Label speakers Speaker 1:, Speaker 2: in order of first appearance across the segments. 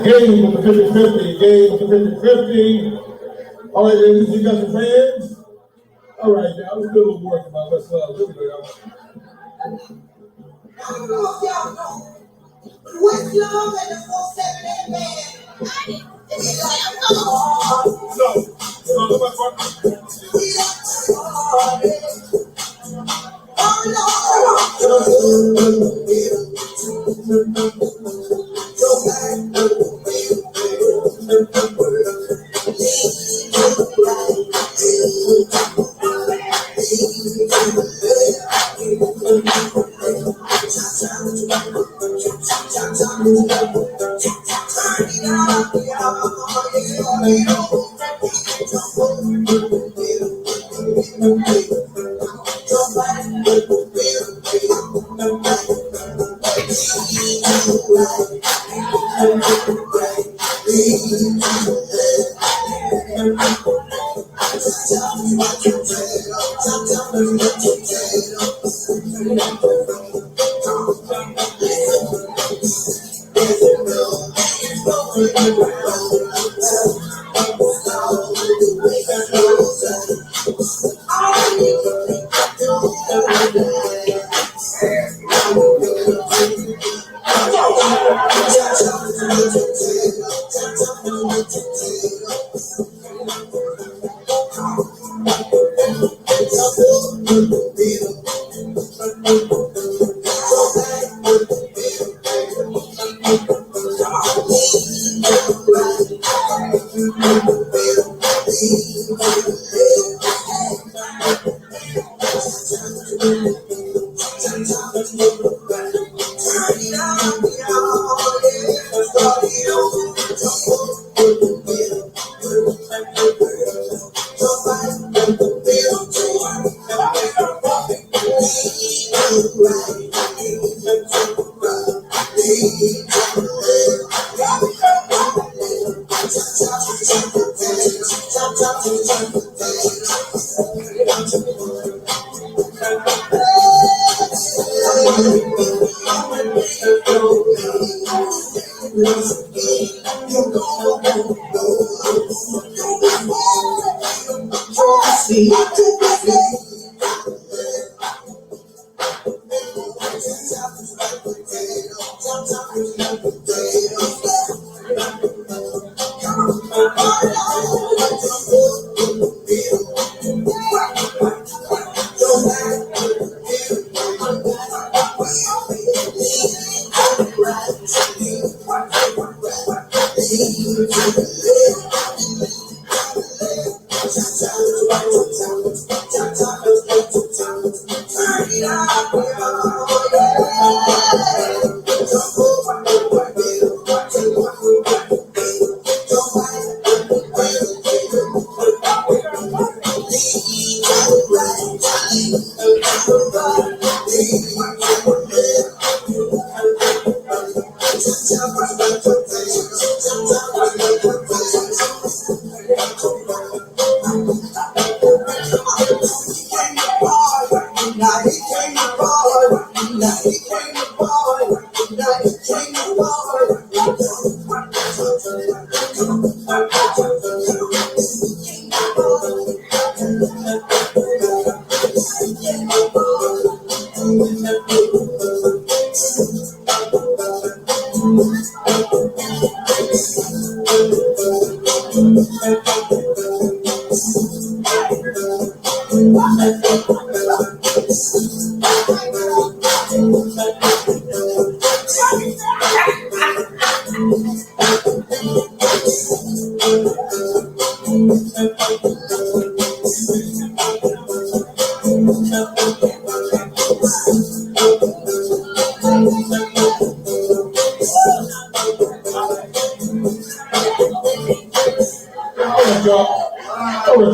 Speaker 1: Game with the 50-50, game with the 50-50. All right, ladies, you got your fans? All right, y'all, let's do a little work about let's here we go, y'all.
Speaker 2: I don't know if y'all know, but Westlove and the 478 band, it's like, oh,
Speaker 1: No, go back,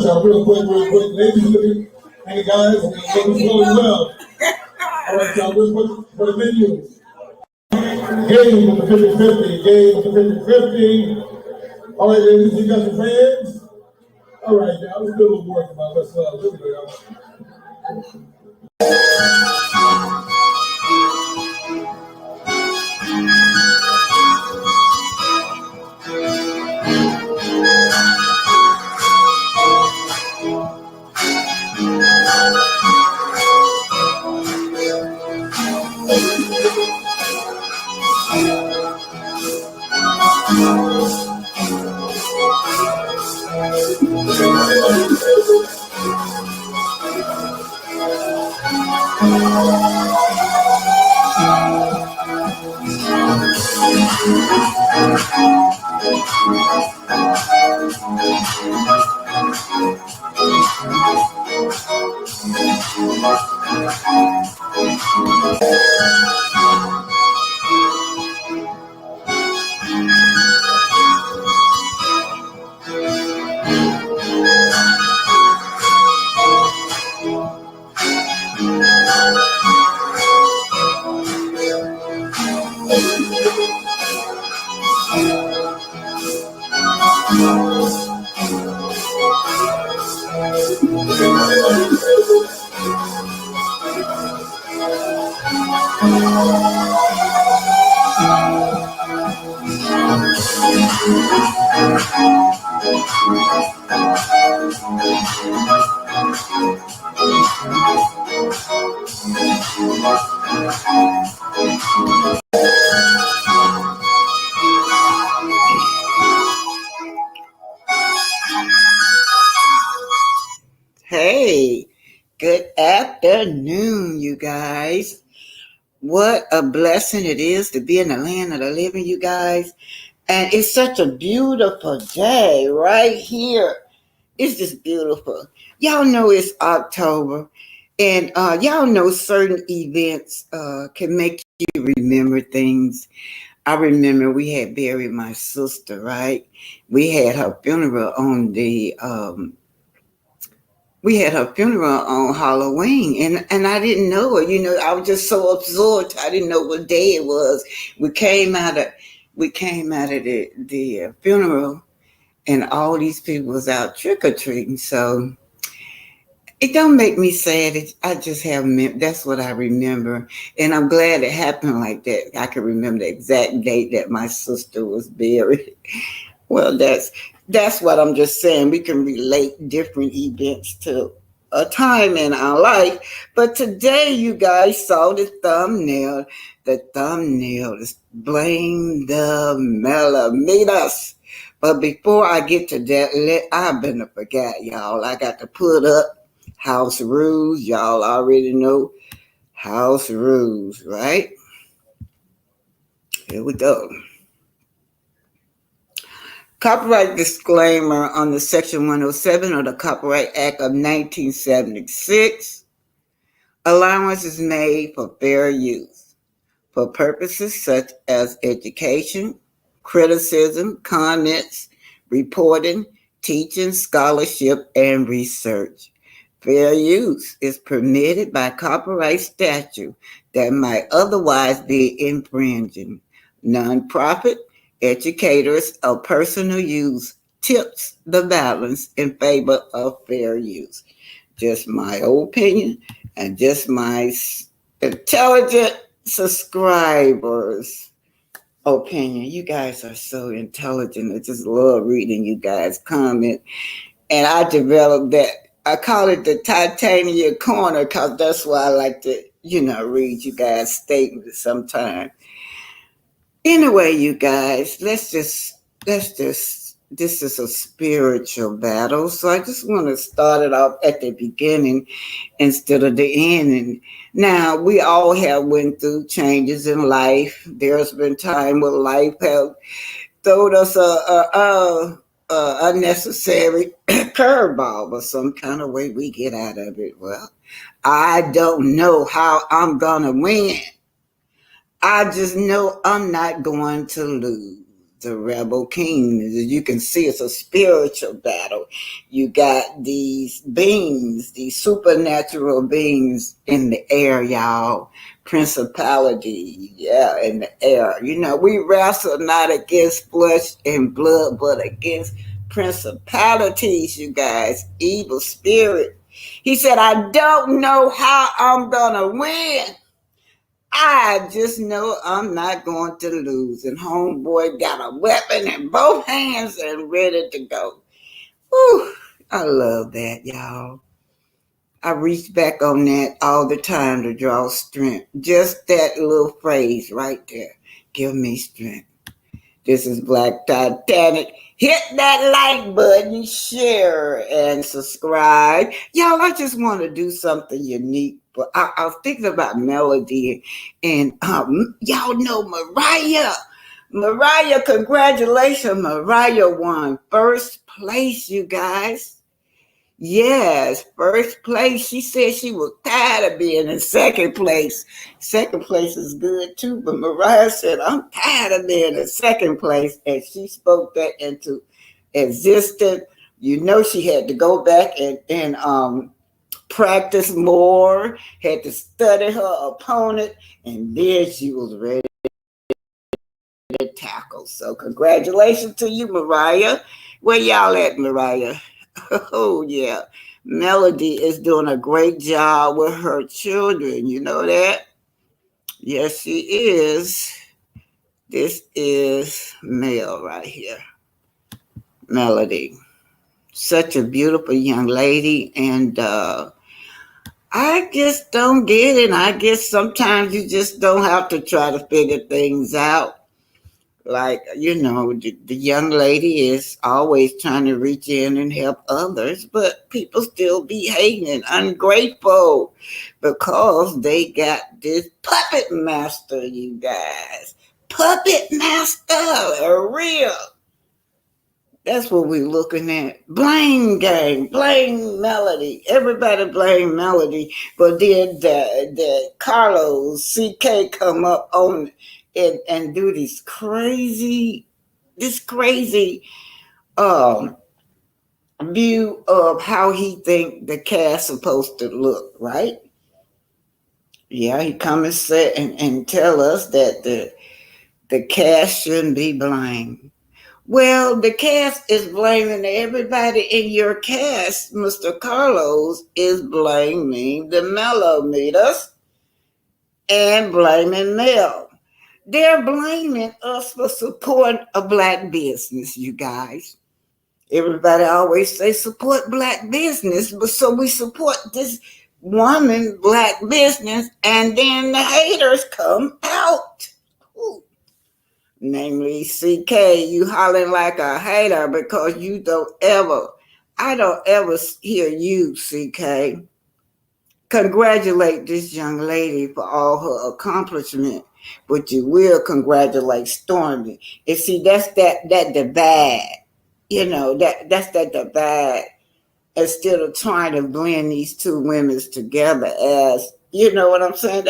Speaker 1: y'all, real quick, ladies and guys, and looking well. All right, y'all, for the menu. Game with the 50-50, game with the 50-50. All right, ladies, you got your fans? All right, y'all, let's do a little work about let's here we go, y'all.
Speaker 3: Hey, good afternoon, you guys. What a blessing it is to be in the land of the living, you guys. And it's such a beautiful day right here. It's just beautiful. Y'all know it's October, and y'all know certain events can make you remember things. I remember we had buried my sister, right? We had her funeral on Halloween, and I didn't know it. I was just so absorbed. I didn't know what day it was. We came out of the funeral, and all these people was out trick or treating. So it don't make me sad. I just have that's what I remember, and I'm glad it happened like that. I can remember the exact date that my sister was buried. Well, that's what I'm just saying. We can relate different events to a time in our life. But today, you guys saw the thumbnail. The thumbnail is Blame the Millimeters. But before I get to that, I've been to forget, y'all. I got to put up house rules. Y'all already know house rules, right? Here we go. Copyright disclaimer on the Section 107 of the Copyright Act of 1976. Allowance is made for fair use for purposes such as education, criticism, comments, reporting, teaching, scholarship, and research. Fair use is permitted by copyright statute that might otherwise be infringing. Nonprofit educators of personal use tips the balance in favor of fair use. Just my opinion and just my intelligent subscribers' opinion. You guys are so intelligent. I just love reading you guys' comment. And I developed that. I call it the Titanium Corner because that's why I like to, read you guys' statements sometimes. Anyway, you guys, this is a spiritual battle. So I just want to start it off at the beginning instead of the end. And now we all have went through changes in life. There's been time where life have thrown us a unnecessary curveball, but some kind of way we get out of it. Well, I don't know how I'm gonna win. I just know I'm not going to lose. The rebel king, as you can see, it's a spiritual battle. You got these beings, these supernatural beings in the air, y'all. Principality, in the air. We wrestle not against flesh and blood, but against principalities, you guys. Evil spirit. He said, I don't know how I'm gonna win. I just know I'm not going to lose. And homeboy got a weapon in both hands and ready to go. Whew, I love that, y'all. I reach back on that all the time to draw strength. Just that little phrase right there. Give me strength. This is Black Titanic. Hit that like button, share, and subscribe. Y'all, I just want to do something unique But I was thinking about Melody, and y'all know Mariah. Mariah, congratulations. Mariah won first place, you guys. Yes, first place. She said she was tired of being in second place. Second place is good too, but Mariah said, I'm tired of being in second place. And she spoke that into existence. You know, she had to go back and practice more, had to study her opponent, and then she was ready to tackle. So congratulations to you, Mariah. Where y'all at, Mariah? Oh yeah. Melody is doing a great job with her children. You know that? Yes, she is. This is Mel right here. Melody. Such a beautiful young lady. And I just don't get it. I guess sometimes you just don't have to try to figure things out. Like, the young lady is always trying to reach in and help others, but people still be hating and ungrateful because they got this puppet master, you guys. Puppet master, a real. That's what we're looking at. Blame game, blame Melody. Everybody blame Melody, but then the Carlos CK come up on and do this crazy view of how he think the cast supposed to look, right? Yeah, he come and say and tell us that the cast shouldn't be blamed. Well, the cast is blaming everybody in your cast. Mr. Carlos is blaming the mellometers and blaming Mel. They're blaming us for supporting a black business, you guys. Everybody always say support black business, but so we support this woman black business, and then the haters come out. Ooh. Namely, CK, you hollering like a hater because I don't ever hear you, CK, congratulate this young lady for all her accomplishment, but you will congratulate Stormy. And see, that's that divide. That's that divide. Instead of trying to blend these two women together, as you know what I'm saying.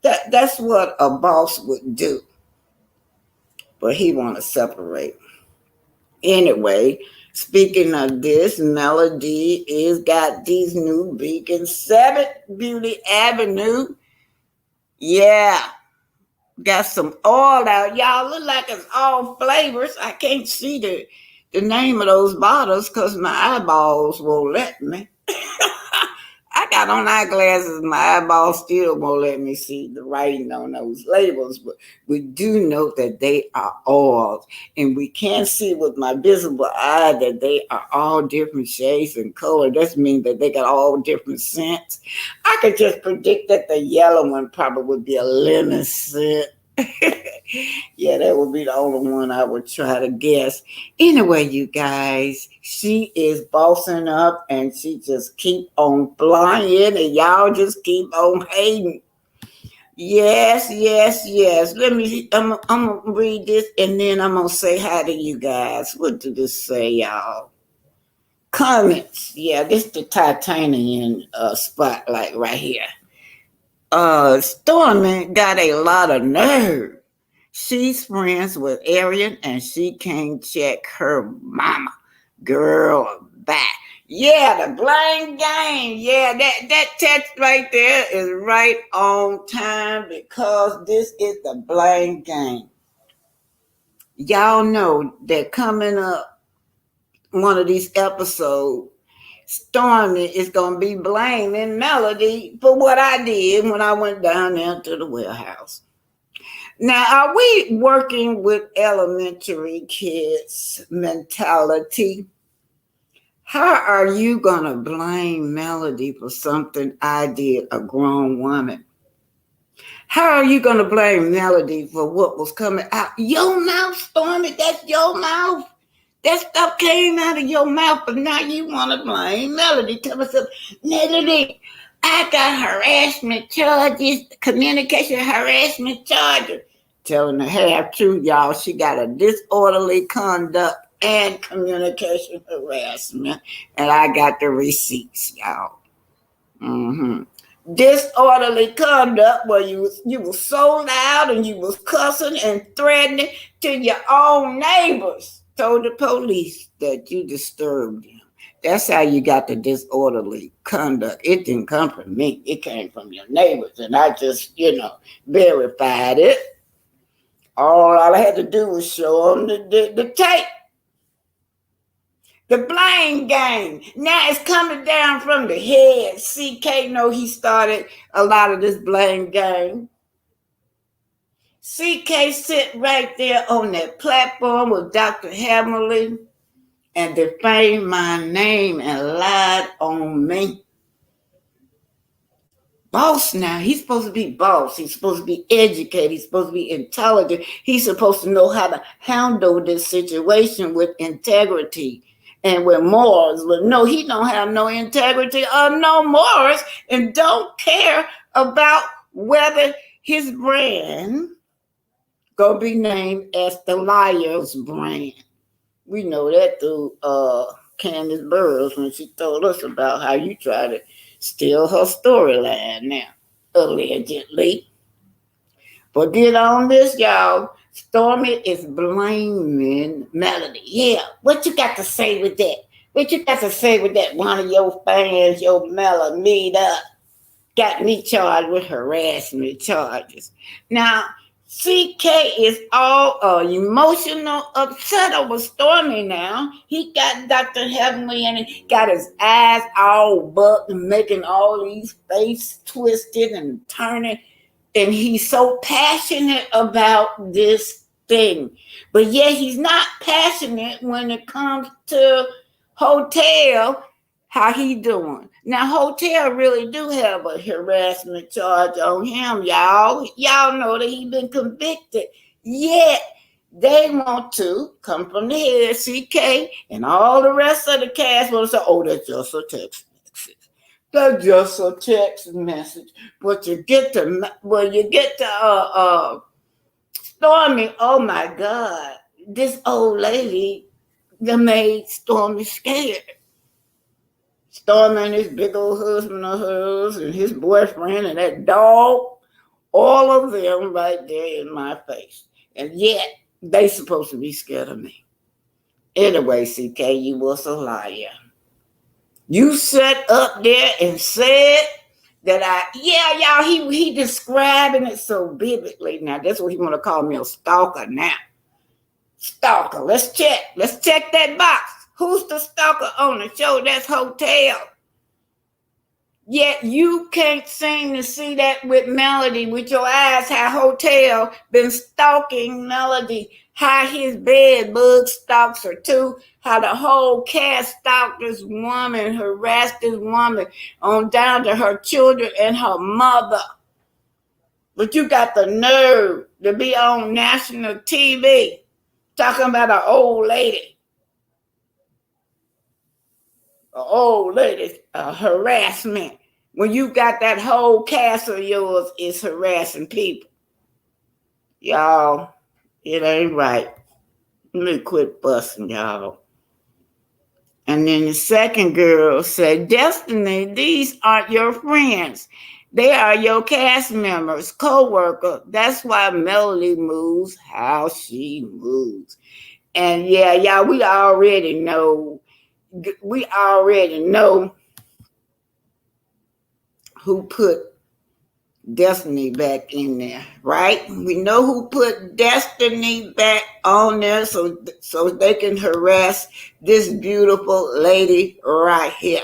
Speaker 3: That's what a boss would do. But he want to separate. Anyway, speaking of this, Melody is got these new beacons. 7th Beauty Avenue. Yeah, got some oil out. Y'all look like it's all flavors. I can't see the name of those bottles because my eyeballs won't let me. I got on eyeglasses, my eyeballs still won't let me see the writing on those labels, but we do know that they are oils, and we can see with my visible eye that they are all different shades and color. That means that they got all different scents. I could just predict that the yellow one probably would be a lemon scent. Yeah, that would be the only one I would try to guess. Anyway, you guys, she is bossing up and she just keep on flying and y'all just keep on hating. Yes, yes, yes. I'm gonna read this and then I'm gonna say hi to you guys. What did this say, y'all? Comments. Yeah, this is the titanium spotlight right here. Stormy got a lot of nerve. She's friends with Arian and she can't check her mama. Girl, back. Yeah, the blame game. Yeah, that text right there is right on time because this is the blame game. Y'all know that coming up one of these episodes, Stormy is going to be blaming Melody for what I did when I went down there to the warehouse. Now, are we working with elementary kids' mentality? How are you going to blame Melody for something I did, a grown woman? How are you going to blame Melody for what was coming out your mouth, Stormy? That's your mouth. That stuff came out of your mouth, but now you want to blame Melody. Tell me something. Melody, I got harassment charges, communication harassment charges. Telling the half truth, y'all. She got a disorderly conduct and communication harassment, and I got the receipts, y'all. Disorderly conduct where you was so loud and you was cussing and threatening to your own neighbors. Told the police that you disturbed them. That's how you got the disorderly conduct. It didn't come from me. It came from your neighbors. And I just, verified it. All I had to do was show them the tape. The blame game. Now it's coming down from the head. CK know he started a lot of this blame game. CK sit right there on that platform with Dr. Hammerly and defamed my name and lied on me. Boss now. He's supposed to be boss. He's supposed to be educated. He's supposed to be intelligent. He's supposed to know how to handle this situation with integrity and with morals. But no, he don't have no integrity or no morals and don't care about whether his brand gonna be named as the liar's brand. We know that through Candace Burroughs when she told us about how you try to steal her storyline now, allegedly. But get on this, y'all. Stormy is blaming Melody. Yeah, what you got to say with that? What you got to say with that? One of your fans, your Melody, meet up, got me charged with harassment charges. Now, CK is all emotional, upset over Stormy now. He got Dr. Heavenly and he got his eyes all bucked and making all these faces twisted and turning. And he's so passionate about this thing. But yet he's not passionate when it comes to Hotel. How he doing? Now, Hotel really do have a harassment charge on him, y'all. Y'all know that he been convicted. Yet, they want to come from the head, CK, and all the rest of the cast want to say, oh, that's just a text message. That's just a text message. But you get to Stormy, oh my God. This old lady that made Stormy scared. Stormy and his big old husband of hers and his boyfriend and that dog, all of them right there in my face. And yet, they supposed to be scared of me. Anyway, CK, you was a liar. You sat up there and said that he describing it so vividly. Now, that's what he want to call me, a stalker now. Stalker, let's check that box. Who's the stalker on the show? That's Hotel. Yet you can't seem to see that with Melody with your eyes, how Hotel been stalking Melody, how his bed bug stalks her too, how the whole cast stalked this woman, harassed this woman on down to her children and her mother. But you got the nerve to be on national TV talking about an old lady. Harassment. When you got that whole cast of yours is harassing people. Y'all, it ain't right. Let me quit busting y'all. And then the second girl said, Destiny, these aren't your friends. They are your cast members, co-worker. That's why Melody moves how she moves. And yeah, y'all, we already know who put Destiny back in there, right? We know who put Destiny back on there so they can harass this beautiful lady right here.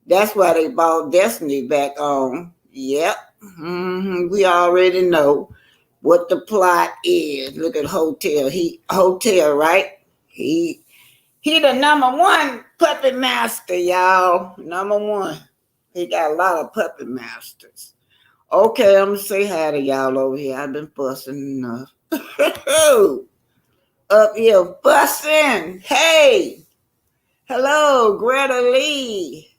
Speaker 3: That's why they brought Destiny back on. Yep. We already know what the plot is. Look at Hotel. Hotel, right? He the number one puppet master, y'all. Number one. He got a lot of puppet masters. Okay, I'm gonna say hi to y'all over here. I've been fussing enough. Up here fussing. Hey. Hello, Greta Lee.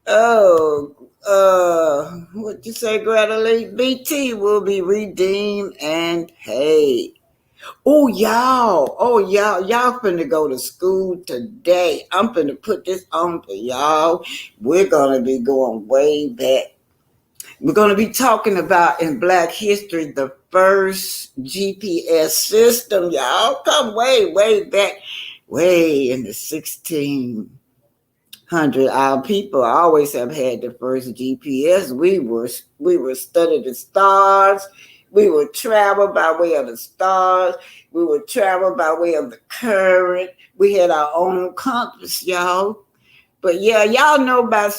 Speaker 3: Oh, what you say, Greta Lee? BT will be redeemed and paid. Y'all finna go to school today. I'm finna put this on for y'all. We're gonna be going way back. We're gonna be talking about in Black history the first GPS system, y'all. Come way back, way in the 1600s. Our people always have had the first GPS. We were studying the stars. We would travel by way of the stars. We would travel by way of the current. We had our own compass, y'all. But yeah, y'all know about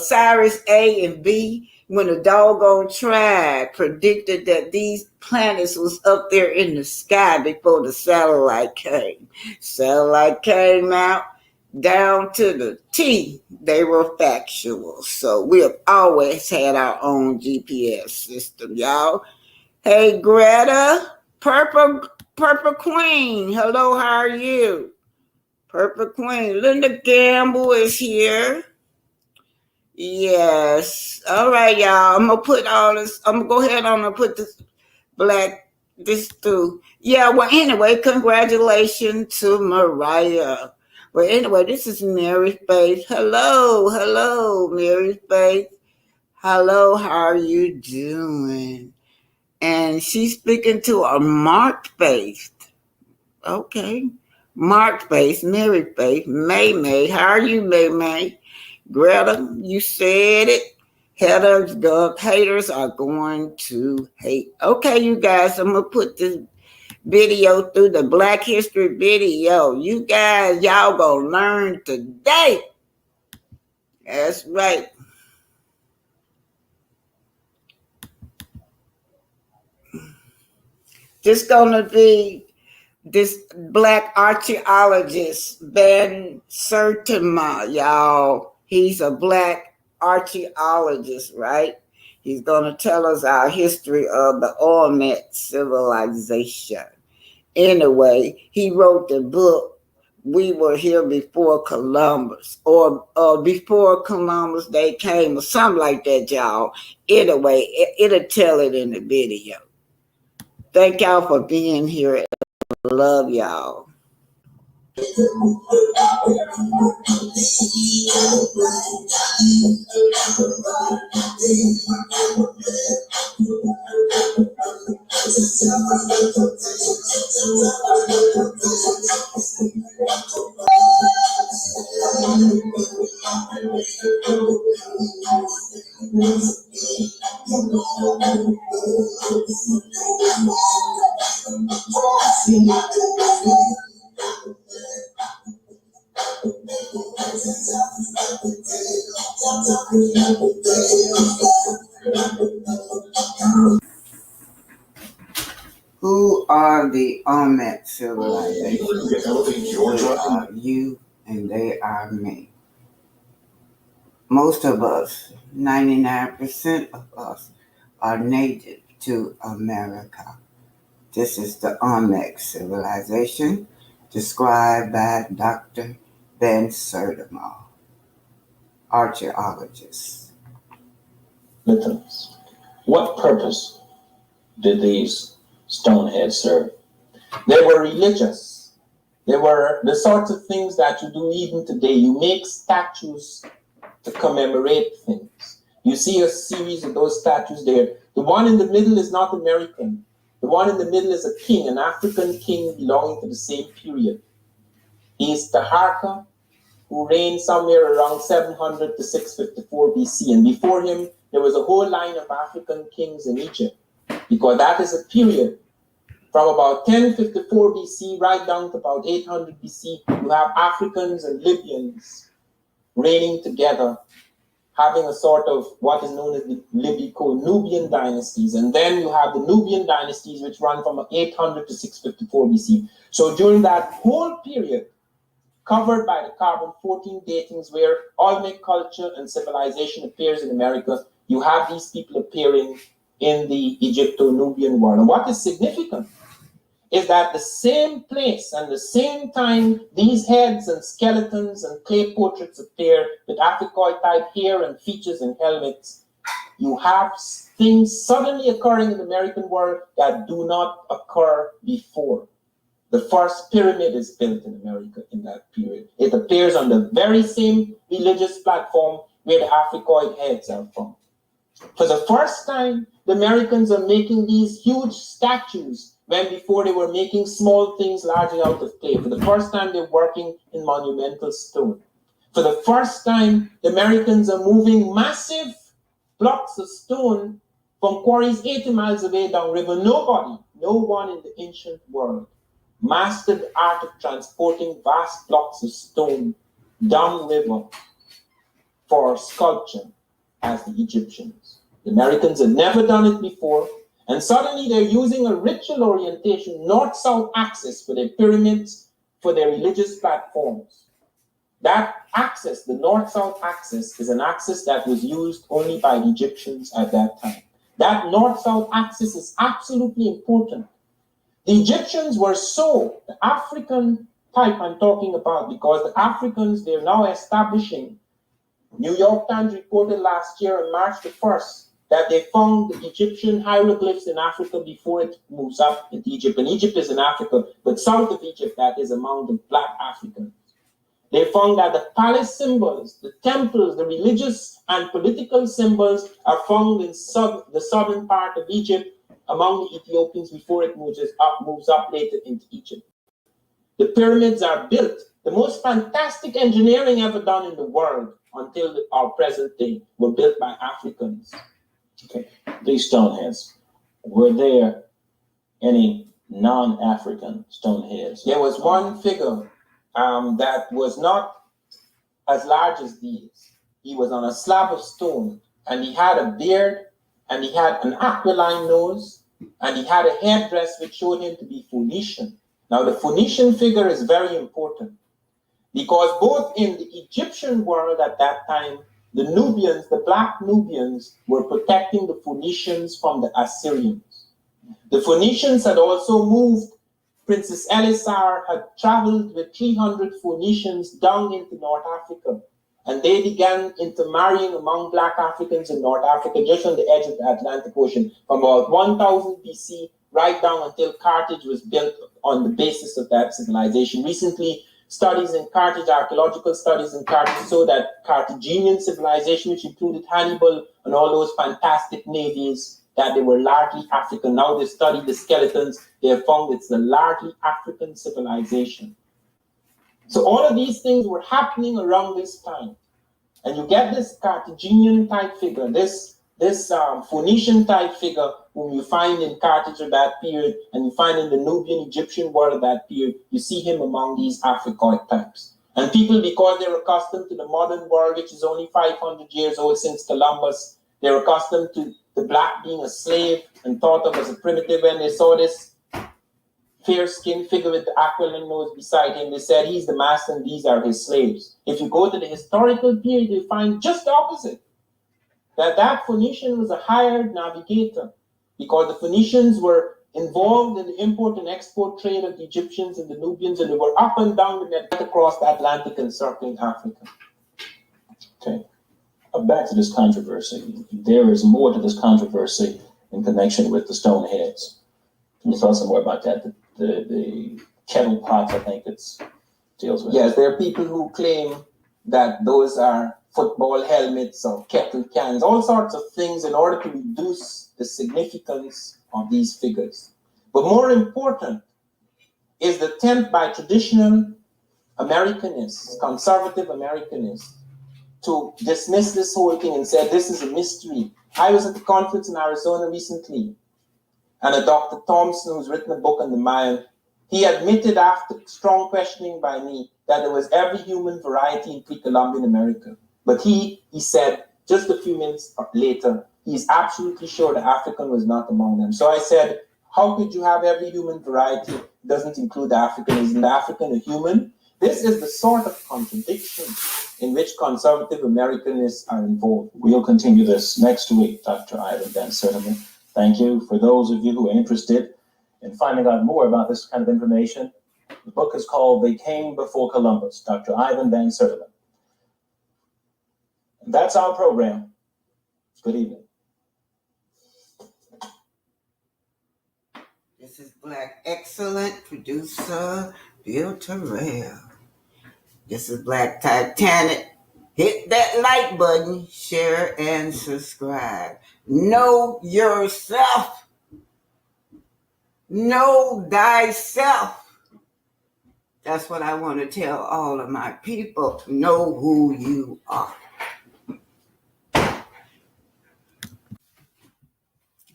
Speaker 3: Cyrus A and B when the doggone tribe predicted that these planets was up there in the sky before the satellite came. Satellite came out down to the T. They were factual. So we have always had our own GPS system, y'all. Hey, Greta, Purple Queen. Hello, how are you? Purple Queen. Linda Gamble is here. Yes. All right, y'all. I'm gonna put all this. I'm gonna go ahead on and put this through. Yeah. Well, anyway, congratulations to Mariah. Well, anyway, this is Mary Faith. Hello, Mary Faith. Hello, how are you doing? And she's speaking to a Mark Faith. Okay. Mark Faith, Mary Faith, May. How are you, May? Greta, you said it. Haters are going to hate. Okay, you guys, I'm going to put this video through the Black History video. You guys, y'all going to learn today. That's right. Just going to be this Black archaeologist, Vsn Sertima, y'all. He's a Black archaeologist, right? He's going to tell us our history of the Olmec civilization. Anyway, he wrote the book, We Were Here Before Columbus, or Before Columbus They Came, or something like that, y'all. Anyway, it'll tell it in the video. Thank y'all for being here. Love y'all. Who are the Olmec civilization? They are you and they are me. Most of us, 99% of us, are native to America. This is the Olmec civilization described by Dr. Vsn Sertima, archaeologist.
Speaker 4: Mythos. What purpose did these stoneheads serve? They were religious. They were the sorts of things that you do even today. You make statues to commemorate things. You see a series of those statues there. The one in the middle is not American. The one in the middle is a king, an African king belonging to the same period. He is Taharka, who reigned somewhere around 700 to 654 BC. And before him, there was a whole line of African kings in Egypt, because that is a period from about 1054 BC right down to about 800 BC. You have Africans and Libyans reigning together, having a sort of what is known as the Libyco-Nubian dynasties. And then you have the Nubian dynasties, which run from 800 to 654 BC. So during that whole period, covered by the carbon-14 datings where Olmec culture and civilization appears in America, you have these people appearing in the Egypto-Nubian world. And what is significant is that the same place and the same time these heads and skeletons and clay portraits appear with Africoid type hair and features and helmets, you have things suddenly occurring in the American world that do not occur before. The first pyramid is built in America in that period. It appears on the very same religious platform where the Africoid heads are from. For the first time, the Americans are making these huge statues when before they were making small things largely out of clay. For the first time, they're working in monumental stone. For the first time, the Americans are moving massive blocks of stone from quarries 80 miles away downriver. Nobody, no one in the ancient world mastered the art of transporting vast blocks of stone downriver for sculpture as the Egyptians. The Americans had never done it before, and suddenly they're using a ritual orientation, north-south axis for their pyramids, for their religious platforms. That axis, the north-south axis, is an axis that was used only by the Egyptians at that time. That north-south axis is absolutely important. The Egyptians were so, the African type I'm talking about, because the Africans, they're now establishing. New York Times reported last year on March the 1st that they found the Egyptian hieroglyphs in Africa before it moves up into Egypt. And Egypt is in Africa, but south of Egypt, that is among the black Africans. They found that the palace symbols, the temples, the religious and political symbols are found in the southern part of Egypt among the Ethiopians before it moves up later into Egypt. The pyramids are built, the most fantastic engineering ever done in the world until our present day, were built by Africans.
Speaker 5: Okay, these stone heads, were there any non-African stone heads?
Speaker 4: There was one figure that was not as large as these. He was on a slab of stone, and he had a beard, and he had an aquiline nose, and he had a headdress which showed him to be Phoenician. Now, the Phoenician figure is very important because both in the Egyptian world at that time, the Nubians, the black Nubians, were protecting the Phoenicians from the Assyrians. The Phoenicians had also moved. Princess Elisar had traveled with 300 Phoenicians down into North Africa, and they began intermarrying among black Africans in North Africa, just on the edge of the Atlantic Ocean, from about 1000 BC right down until Carthage was built on the basis of that civilization. Recently, studies in Carthage, archaeological studies in Carthage, show that Carthaginian civilization, which included Hannibal and all those fantastic navies, that they were largely African. Now they study the skeletons, they have found it's a largely African civilization. So all of these things were happening around this time. And you get this Carthaginian type figure, this Phoenician type figure whom you find in Carthage of that period, and you find in the Nubian Egyptian world of that period. You see him among these Africoid types. And people, because they're accustomed to the modern world, which is only 500 years old since Columbus, they're accustomed to the black being a slave and thought of as a primitive. When they saw this fair-skinned figure with the aquiline nose beside him, they said he's the master and these are his slaves. If you go to the historical period, you find just the opposite. That Phoenician was a hired navigator, because the Phoenicians were involved in the import and export trade of the Egyptians and the Nubians, and they were up and down the Mediterranean, across the Atlantic and circling Africa.
Speaker 5: Okay. Back to this controversy. There is more to this controversy in connection with the stone heads. Can you tell us some more about that? The kettle pots, I think it's deals with.
Speaker 4: Yes, there are people who claim that those are football helmets or kettle cans, all sorts of things in order to reduce the significance of these figures. But more important is the attempt by traditional Americanists, conservative Americanists, to dismiss this whole thing and say this is a mystery. I was at the conference in Arizona recently, and a Dr. Thompson, who's written a book on the Mayan, he admitted after strong questioning by me that there was every human variety in pre-Columbian America. But he said, just a few minutes later, he's absolutely sure the African was not among them. So I said, how could you have every human variety? It doesn't include the African. Isn't the African a human? This is the sort of contradiction in which conservative Americanists are involved.
Speaker 5: We'll continue this next week, Dr. Vsn Sertima. Thank you. For those of you who are interested and finding out more about this kind of information. The book is called They Came Before Columbus, Dr. Vsn Sertima. And that's our program. Good evening.
Speaker 3: This is Black excellent producer Bill Terrell. This is Black Titanic. Hit that like button, share, and subscribe. Know yourself. Know thyself. That's what I want to tell all of my people. Know who you are.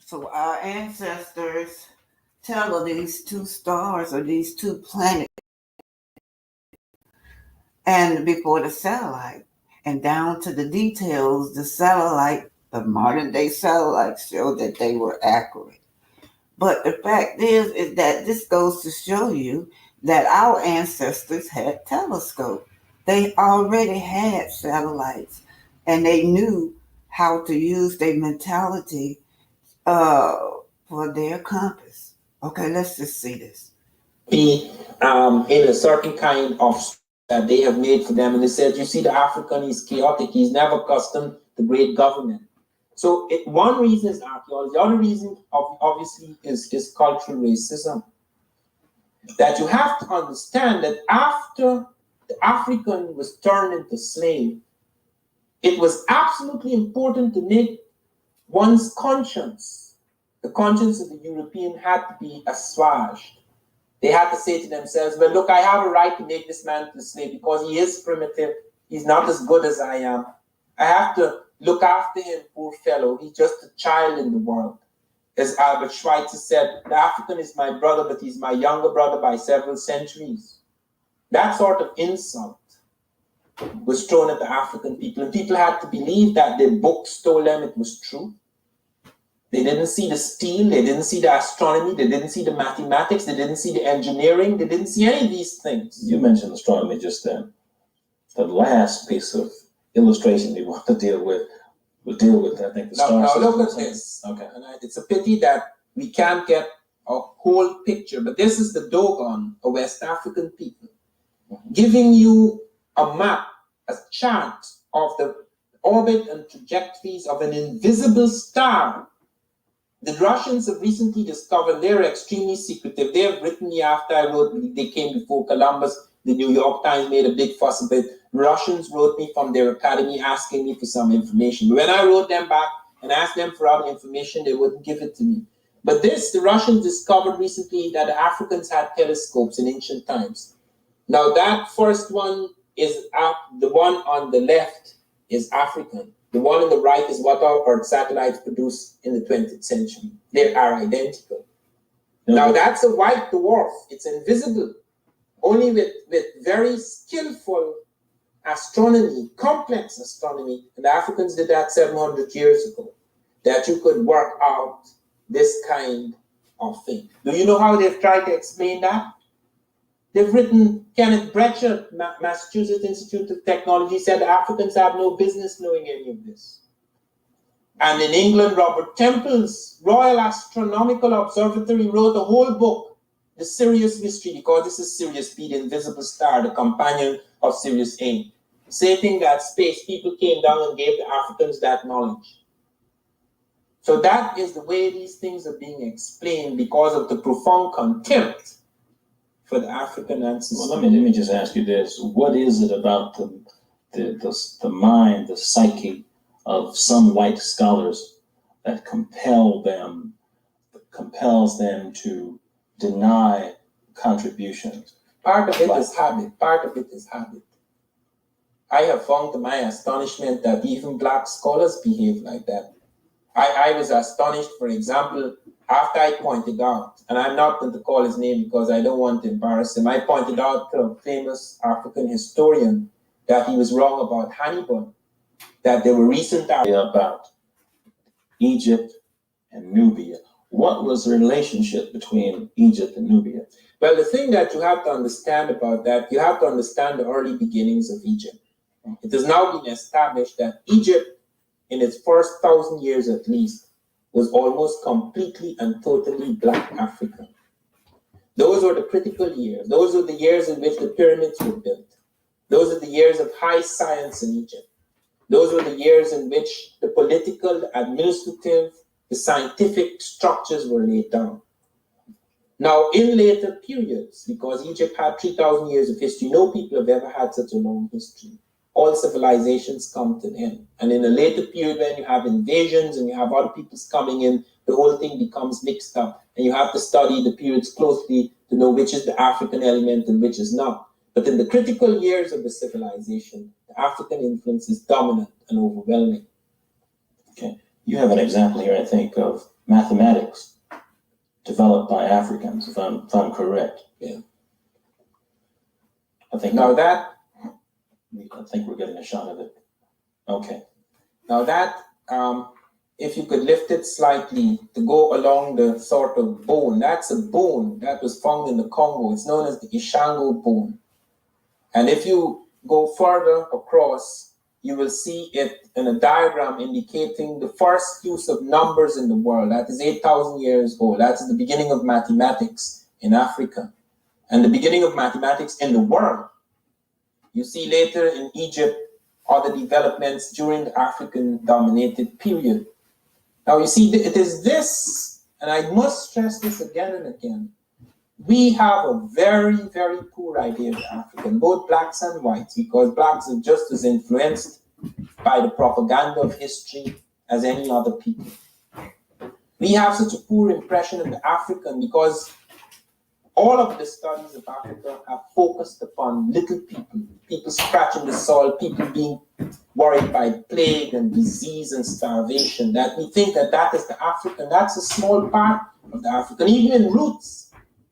Speaker 3: So our ancestors tell of these two stars or these two planets and before the satellite. And down to the details, the satellite, the modern day satellites show that they were accurate. But the fact is that this goes to show you that our ancestors had telescopes. They already had satellites and they knew how to use their mentality for their compass. Okay, let's just see this.
Speaker 4: Be in a certain kind of that they have made for them. And they said, you see, the African is chaotic. He's never accustomed to great government. So one reason is archaeology. The other reason, obviously, is cultural racism. That you have to understand that after the African was turned into slave, it was absolutely important to make one's conscience, the conscience of the European, had to be assuaged. They had to say to themselves, well, look, I have a right to make this man to slave because he is primitive. He's not as good as I am. I have to look after him, poor fellow. He's just a child in the world. As Albert Schweitzer said, the African is my brother, but he's my younger brother by several centuries. That sort of insult was thrown at the African people, and people had to believe that their books told them it was true. They didn't see the steel, they didn't see the astronomy, they didn't see the mathematics, they didn't see the engineering, they didn't see any of these things.
Speaker 5: You mentioned astronomy just then. The last piece of illustration we want to deal with, I think, the star
Speaker 4: Now
Speaker 5: system.
Speaker 4: look at this.
Speaker 5: Okay.
Speaker 4: And it's a pity that we can't get a whole picture, but this is the Dogon, a West African people, giving you a map, a chart of the orbit and trajectories of an invisible star. The Russians have recently discovered they're extremely secretive. They have written me after I wrote They Came Before Columbus. The New York Times made a big fuss of it. Russians wrote me from their academy asking me for some information. When I wrote them back and asked them for other information, they wouldn't give it to me. But the Russians discovered recently that the Africans had telescopes in ancient times. Now that first one is the one on the left is African. The one on the right is what our Earth satellites produced in the 20th century. They are identical. Now that's a white dwarf. It's invisible. Only with very skillful astronomy, complex astronomy, and the Africans did that 700 years ago, that you could work out this kind of thing. Do you know how they've tried to explain that? They've written, Kenneth Brecher, Massachusetts Institute of Technology, said the Africans have no business knowing any of this. And in England, Robert Temple's Royal Astronomical Observatory wrote a whole book, The Sirius Mystery, because this is Sirius B, the invisible star, the companion of Sirius A, stating that space people came down and gave the Africans that knowledge. So that is the way these things are being explained because of the profound contempt for the African ancestors.
Speaker 5: Well, let me just ask you this: what is it about the mind, the psyche of some white scholars that compels them to deny contributions?
Speaker 4: Part of it is habit. Part of it is habit. I have found to my astonishment that even black scholars behave like that. I was astonished, for example, after I pointed out, and I'm not going to call his name because I don't want to embarrass him, I pointed out to a famous African historian that he was wrong about Hannibal, that there were recent
Speaker 5: about Egypt and Nubia. What was the relationship between Egypt and Nubia?
Speaker 4: Well, the thing that you have to understand about that, you have to understand the early beginnings of Egypt. It has now been established that Egypt, in its first 1,000 years at least, was almost completely and totally black Africa. Those were the critical years. Those were the years in which the pyramids were built. Those are the years of high science in Egypt. Those were the years in which the political, the administrative, the scientific structures were laid down. Now, in later periods, because Egypt had 3,000 years of history, no people have ever had such a long history. All civilizations come to an end. And in a later period, when you have invasions and you have other peoples coming in, the whole thing becomes mixed up. And you have to study the periods closely to know which is the African element and which is not. But in the critical years of the civilization, the African influence is dominant and overwhelming.
Speaker 5: Okay. You have an example here, I think, of mathematics developed by Africans, if I'm correct.
Speaker 4: Yeah.
Speaker 5: I think
Speaker 4: we're
Speaker 5: getting a shot of it. Okay.
Speaker 4: Now that, if you could lift it slightly to go along the sort of bone, that's a bone that was found in the Congo. It's known as the Ishango bone. And if you go further across, you will see it in a diagram indicating the first use of numbers in the world. That is 8,000 years old. That's the beginning of mathematics in Africa and the beginning of mathematics in the world. You see later in Egypt other developments during the African-dominated period. Now you see, it is this, and I must stress this again and again, we have a very, very poor idea of African, both blacks and whites, because blacks are just as influenced by the propaganda of history as any other people. We have such a poor impression of the African because all of the studies of Africa have focused upon little people, people scratching the soil, people being worried by plague and disease and starvation, that we think that that is the African. That's a small part of the African. Even in roots,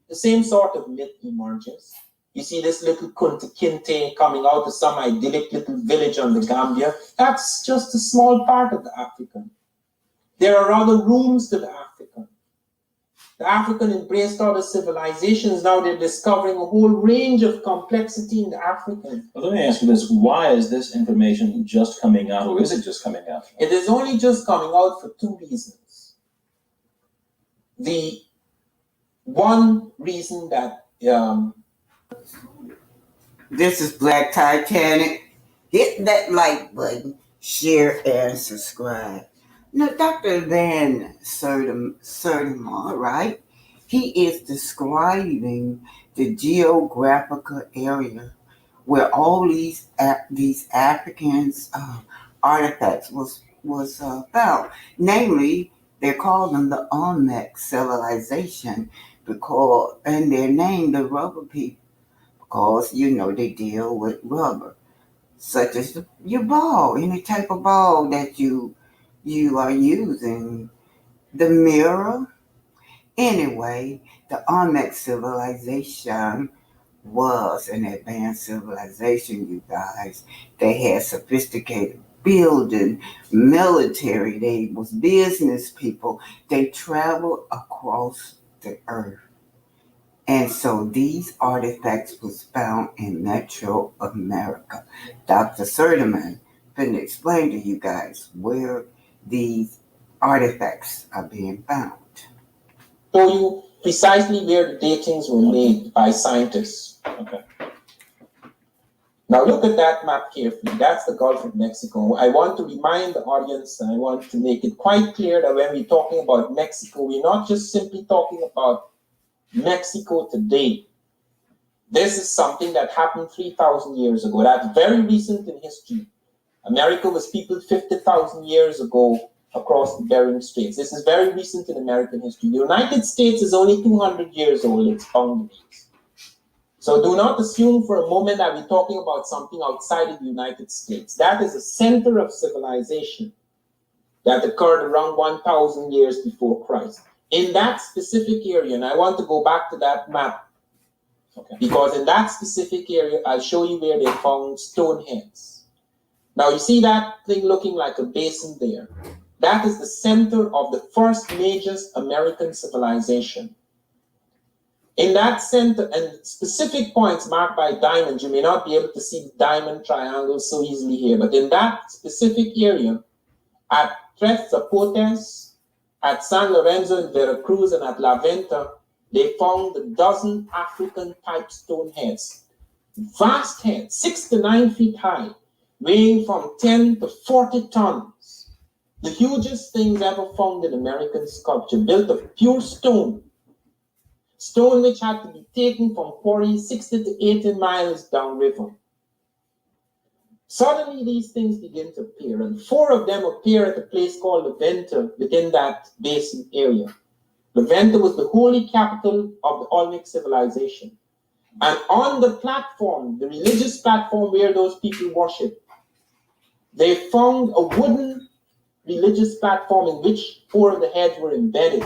Speaker 4: the same sort of myth emerges. You see this little Kunta Kinte coming out of some idyllic little village on the Gambia. That's just a small part of the African. There are other rooms to the African. The African embraced other civilizations. Now they're discovering a whole range of complexity in the African.
Speaker 5: Well, let me ask you this. Why is this information just coming out, or is it just coming out?
Speaker 4: It is only just coming out for two reasons. The one reason that
Speaker 3: this is Black Titanic. Hit that like button, share, and subscribe. Now, Dr. Vsn Sertima, right? He is describing the geographical area where all these Africans artifacts was found. Namely, they call them the Olmec civilization because, and they're named the rubber people because they deal with rubber, such as your ball, any type of ball that you are using, the mirror. Anyway, the Olmec civilization was an advanced civilization, you guys. They had sophisticated building, military, they was business people. They traveled across the earth. And so these artifacts was found in Metro America. Dr. Sertima can explain to you guys where these artifacts are being found.
Speaker 4: Show you precisely where the datings were made by scientists.
Speaker 5: Okay.
Speaker 4: Now look at that map carefully. That's the Gulf of Mexico. I want to remind the audience, and I want to make it quite clear that when we're talking about Mexico, we're not just simply talking about Mexico today. This is something that happened 3,000 years ago. That's very recent in history. America was peopled 50,000 years ago across the Bering Straits. This is very recent in American history. The United States is only 200 years old, its boundaries. So do not assume for a moment that we're talking about something outside of the United States. That is a center of civilization that occurred around 1,000 years before Christ. In that specific area, and I want to go back to that map, okay, because in that specific area, I'll show you where they found stone heads. Now you see that thing looking like a basin there. That is the center of the first major American civilization. In that center, and specific points marked by diamonds, you may not be able to see the diamond triangles so easily here, but in that specific area, at Tres Zapotes, at San Lorenzo in Veracruz, and at La Venta, they found a dozen African type stone heads, vast heads, 6 to 9 feet high, weighing from 10 to 40 tons. The hugest things ever found in American sculpture, built of pure stone. Stone which had to be taken from quarries 60 to 80 miles downriver. Suddenly these things begin to appear, and 4 of them appear at a place called Leventa within that basin area. Leventa was the holy capital of the Olmec civilization. And on the platform, the religious platform where those people worship, they found a wooden religious platform in which 4 of the heads were embedded.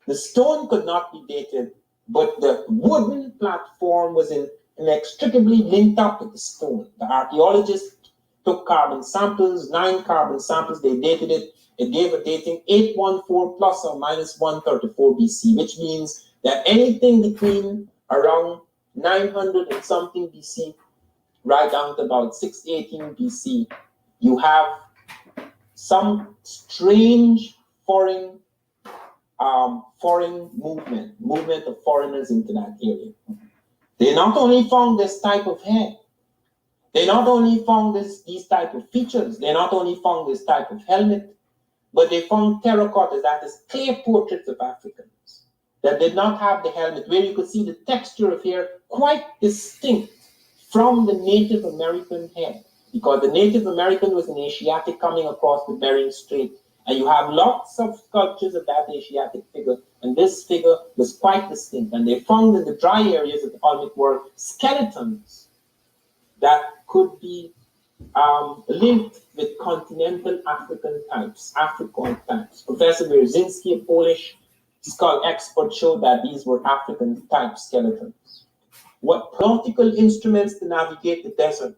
Speaker 4: The stone could not be dated, but the wooden platform was inextricably linked up with the stone. The archaeologists took carbon samples, 9 carbon samples, they dated it. It gave a dating 814 plus or minus 134 BC, which means that anything between around 900 and something BC, right down to about 618 BC, you have some strange foreign movement of foreigners into that area. They not only found this type of head, they not only found these type of features, they not only found this type of helmet, but they found terracottas, that is clay portraits of Africans that did not have the helmet, where you could see the texture of hair quite distinct from the Native American head, because the Native American was an Asiatic coming across the Bering Strait, and you have lots of sculptures of that Asiatic figure, and this figure was quite distinct. And they found in the dry areas of the Olmec world skeletons that could be linked with continental African types, African types. Professor Wierzyński, a Polish skull expert, showed that these were African type skeletons. What nautical instruments to navigate the desert?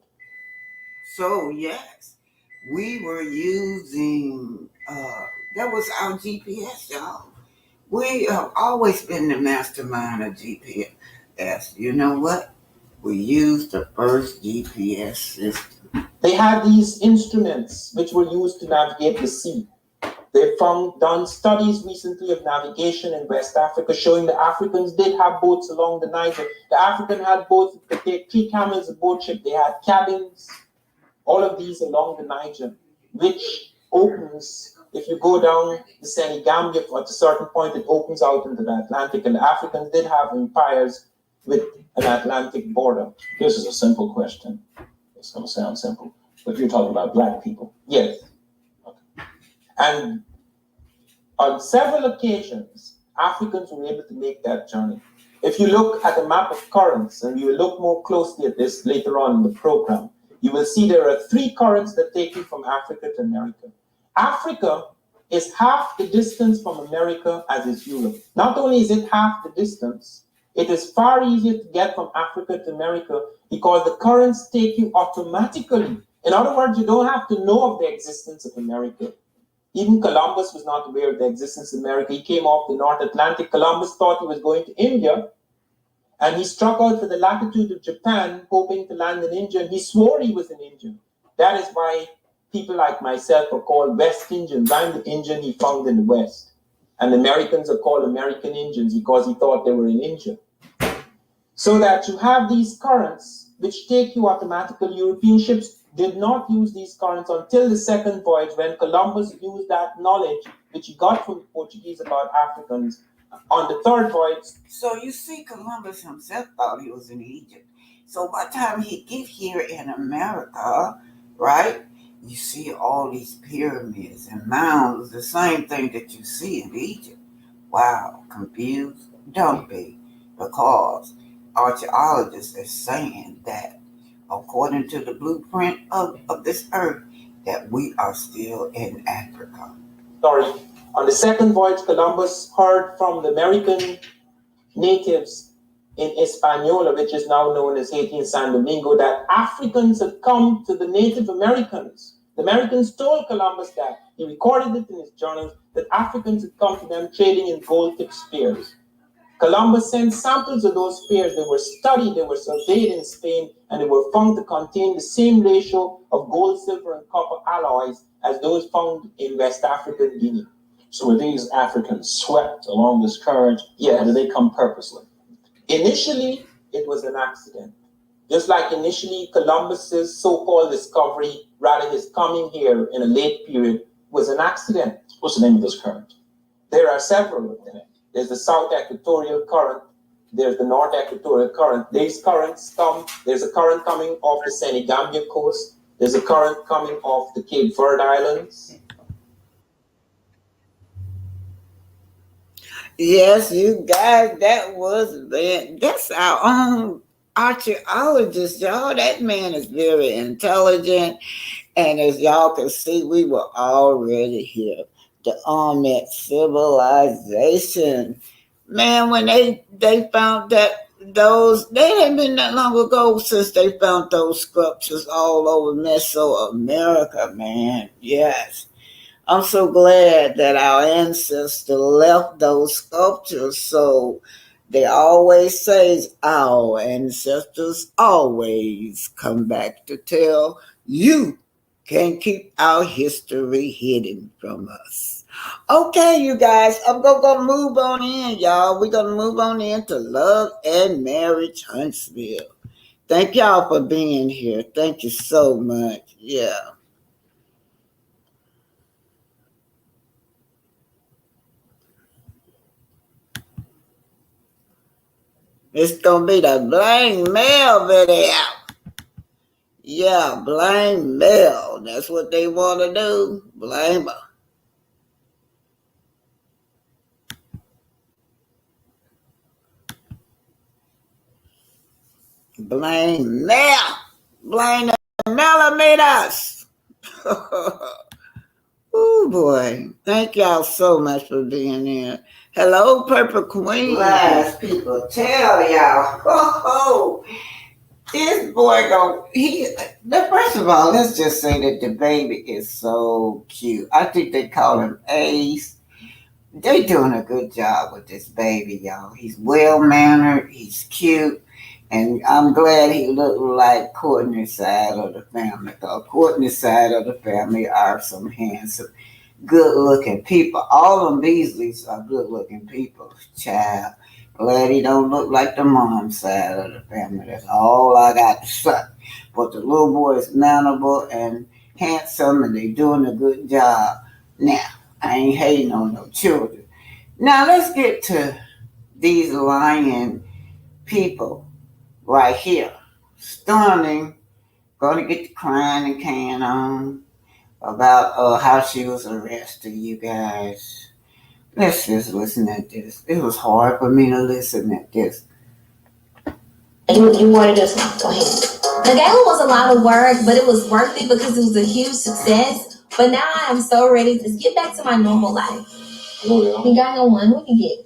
Speaker 3: So yes, we were using, that was our GPS, y'all. We have always been the mastermind of GPS. You know what? We used the first GPS system.
Speaker 4: They had these instruments which were used to navigate the sea. They done studies recently of navigation in West Africa, showing the Africans did have boats along the Niger. The African had boats that could take 3 camels a boat ship. They had cabins, all of these along the Niger, which opens, if you go down the Senegambia at a certain point, it opens out into the Atlantic. And the Africans did have empires with an Atlantic border.
Speaker 5: This is a simple question. It's going to sound simple, but you're talking about black people.
Speaker 4: Yes. And on several occasions, Africans were able to make that journey. If you look at a map of currents, and you will look more closely at this later on in the program, you will see there are 3 currents that take you from Africa to America. Africa is half the distance from America as is Europe. Not only is it half the distance, it is far easier to get from Africa to America because the currents take you automatically. In other words, you don't have to know of the existence of America. Even Columbus was not aware of the existence of America. He came off the North Atlantic. Columbus thought he was going to India, and he struck out for the latitude of Japan, hoping to land in India, and he swore he was an Indian. That is why people like myself are called West Indians. I'm the Indian he found in the West. And Americans are called American Indians because he thought they were in India. So that you have these currents which take you automatically. European ships did not use these currents until the second voyage, when Columbus used that knowledge which he got from the Portuguese about Africans on the third voyage.
Speaker 3: So you see, Columbus himself thought he was in Egypt. So by the time he get here in America, right, you see all these pyramids and mounds, the same thing that you see in Egypt. Wow, confused? Don't be, because archaeologists are saying that according to the blueprint of this earth, that we are still in Africa.
Speaker 4: Sorry. On the second voyage, Columbus heard from the American natives in Hispaniola, which is now known as Haiti and San Domingo, that Africans had come to the Native Americans. The Americans told Columbus that. He recorded it in his journals, that Africans had come to them trading in gold-tipped spears. Columbus sent samples of those spears. They were studied, they were surveyed in Spain, and they were found to contain the same ratio of gold, silver, and copper alloys as those found in West African Guinea.
Speaker 5: So were these Africans swept along this current?
Speaker 4: Yes.
Speaker 5: Or did they come purposely?
Speaker 4: Initially, it was an accident. Just like initially Columbus's so-called discovery, rather his coming here in a late period, was an accident.
Speaker 5: What's the name of this current?
Speaker 4: There are several of them. There's the South Equatorial Current. There's the North Equatorial Current. These currents come. There's a current coming off the Senegambia coast. There's a current coming off the Cape Verde Islands.
Speaker 3: Yes, you guys, that's our own archaeologist, y'all. That man is very intelligent. And as y'all can see, we were already here. The Olmec civilization. Man, when they found that they hadn't been that long ago since they found those sculptures all over Mesoamerica, man. Yes. I'm so glad that our ancestors left those sculptures. So they always say our ancestors always come back to tell you can't keep our history hidden from us. Okay, you guys, I'm gonna move on in, y'all. We're gonna move on into Love and Marriage Huntsville. Thank y'all for being here. Thank you so much. Yeah. It's gonna be the Blind Male video. Yeah, Blind Male. That's what they want to do. Blame her. Blame Male. Blame the millimeters. Oh boy. Thank y'all so much for being here. Hello, Purple Queen. Lies people tell y'all. Oh, this boy first of all, let's just say that the baby is so cute. I think they call him Ace. They doing a good job with this baby, y'all. He's well-mannered, he's cute, and I'm glad he looked like Courtney's side of the family, because Courtney's side of the family are some handsome, good-looking people. All of them Beasleys are good-looking people, child. Glad he don't look like the mom side of the family. That's all I got to say. But the little boy is manageable and handsome, and they doing a good job. Now, I ain't hating on no children. Now, let's get to these lying people right here. Stunning, gonna get the crying and can on about how she was arrested, you guys. Let's just listen at this. It was hard for me to listen at this.
Speaker 2: You wanted this one. Go ahead. The gala was a lot of work, but it was worth it because it was a huge success. But now I am so ready to get back to my normal life.
Speaker 5: Hello, y'all.
Speaker 2: You got no one. What you get?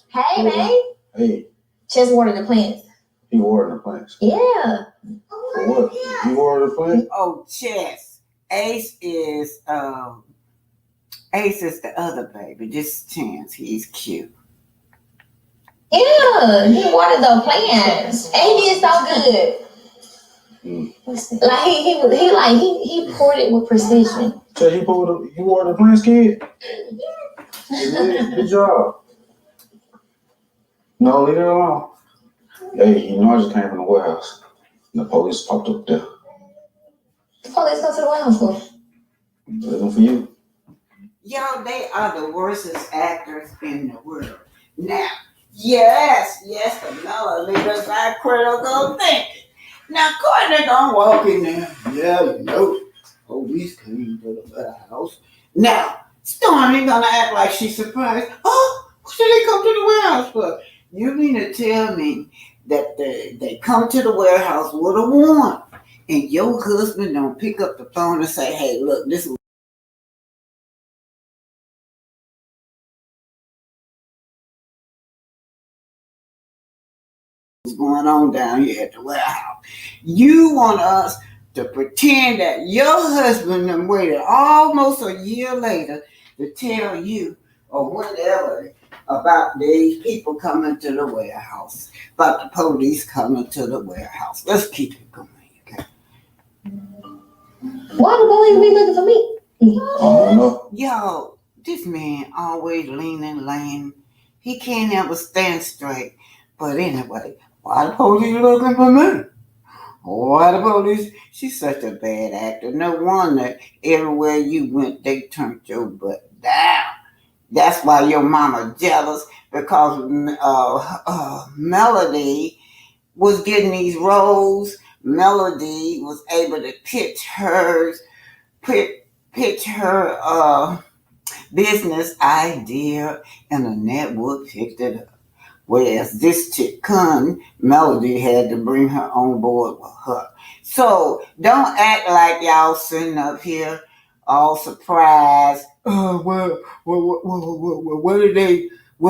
Speaker 2: Hey, man.
Speaker 5: Hey,
Speaker 2: Just water the plants.
Speaker 5: you watering the plants.
Speaker 2: Yeah.
Speaker 5: For what? You watering the plants?
Speaker 3: Oh, Chess. Ace is the other baby. Just Chance. He's cute.
Speaker 2: Yeah. He watered the plants. And he did so good. Like he poured it with precision.
Speaker 5: So you water the plants, kid? Good job. No, leave it alone. Hey, you know I just came from the warehouse. And the police popped up there.
Speaker 2: Oh, let's go to the warehouse for.
Speaker 5: Looking for you.
Speaker 3: Y'all, they are the worstest actors in the world. Now, yes, the milliliters are critical thinking. Now, Courtney gonna walk in there. Yeah, you know, police came to the warehouse. Now, Stormy gonna act like she's surprised. Oh, what did they come to the warehouse for? You mean to tell me that they come to the warehouse with a warrant, and your husband don't pick up the phone and say, hey, look, this is what's going on down here at the warehouse. You want us to pretend that your husband done waited almost a year later to tell you or whatever about these people coming to the warehouse, about the police coming to the warehouse. Let's keep it going, okay?
Speaker 2: Why the police be looking for me?
Speaker 5: I don't know.
Speaker 3: Yo, This man always leaning lame. He can't ever stand straight. But anyway, why the police looking for me? Why the police? She's such a bad actor. No wonder everywhere you went, they turned your butt down. That's why your mama jealous because Melody was getting these roles. Melody was able to pitch her business idea, and the network picked it up. Whereas this chick, Melody had to bring her on board with her. So don't act like y'all sitting up here all surprised. Oh, what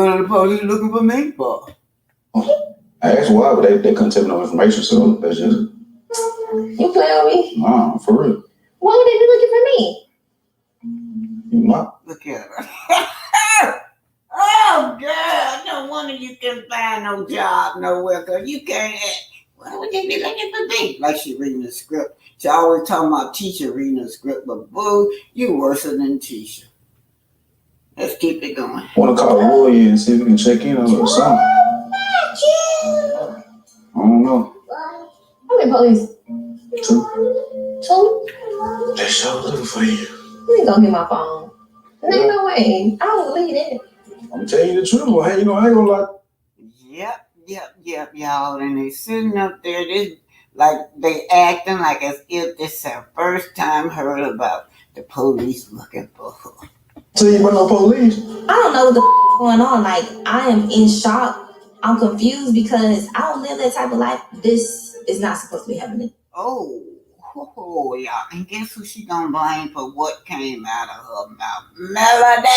Speaker 3: are the police looking for me for?
Speaker 1: I asked why, but they couldn't tell me no information, so that's just.
Speaker 2: You play with me?
Speaker 1: Nah, for real.
Speaker 2: Why would they be looking for me?
Speaker 1: You not.
Speaker 3: Look at her. Oh, girl, no wonder you can find no job nowhere, because you can't act. Why would they be looking for me? Like she reading the script. She always talking about teacher reading the script, but boo, you worse than teacher. Let's keep it going.
Speaker 1: Want to call a lawyer and see if we can check in on her or something. I don't know.
Speaker 2: How many police?
Speaker 1: 2.
Speaker 2: 2?
Speaker 1: They sure looking for you.
Speaker 2: Let me go get my phone. There ain't no way. I don't believe it.
Speaker 1: I'm telling you the truth, boy. Hey, you know, I ain't gonna lie.
Speaker 3: Yep, y'all. And they sitting up there, they acting like as if this is their first time heard about the police looking for her.
Speaker 1: So you about no police?
Speaker 2: I don't know what the going on. Like, I am in shock. I'm confused because I don't live that type of life. This is not supposed to be happening.
Speaker 3: Oh, y'all. And guess who she gonna blame for what came out of her mouth? Melody.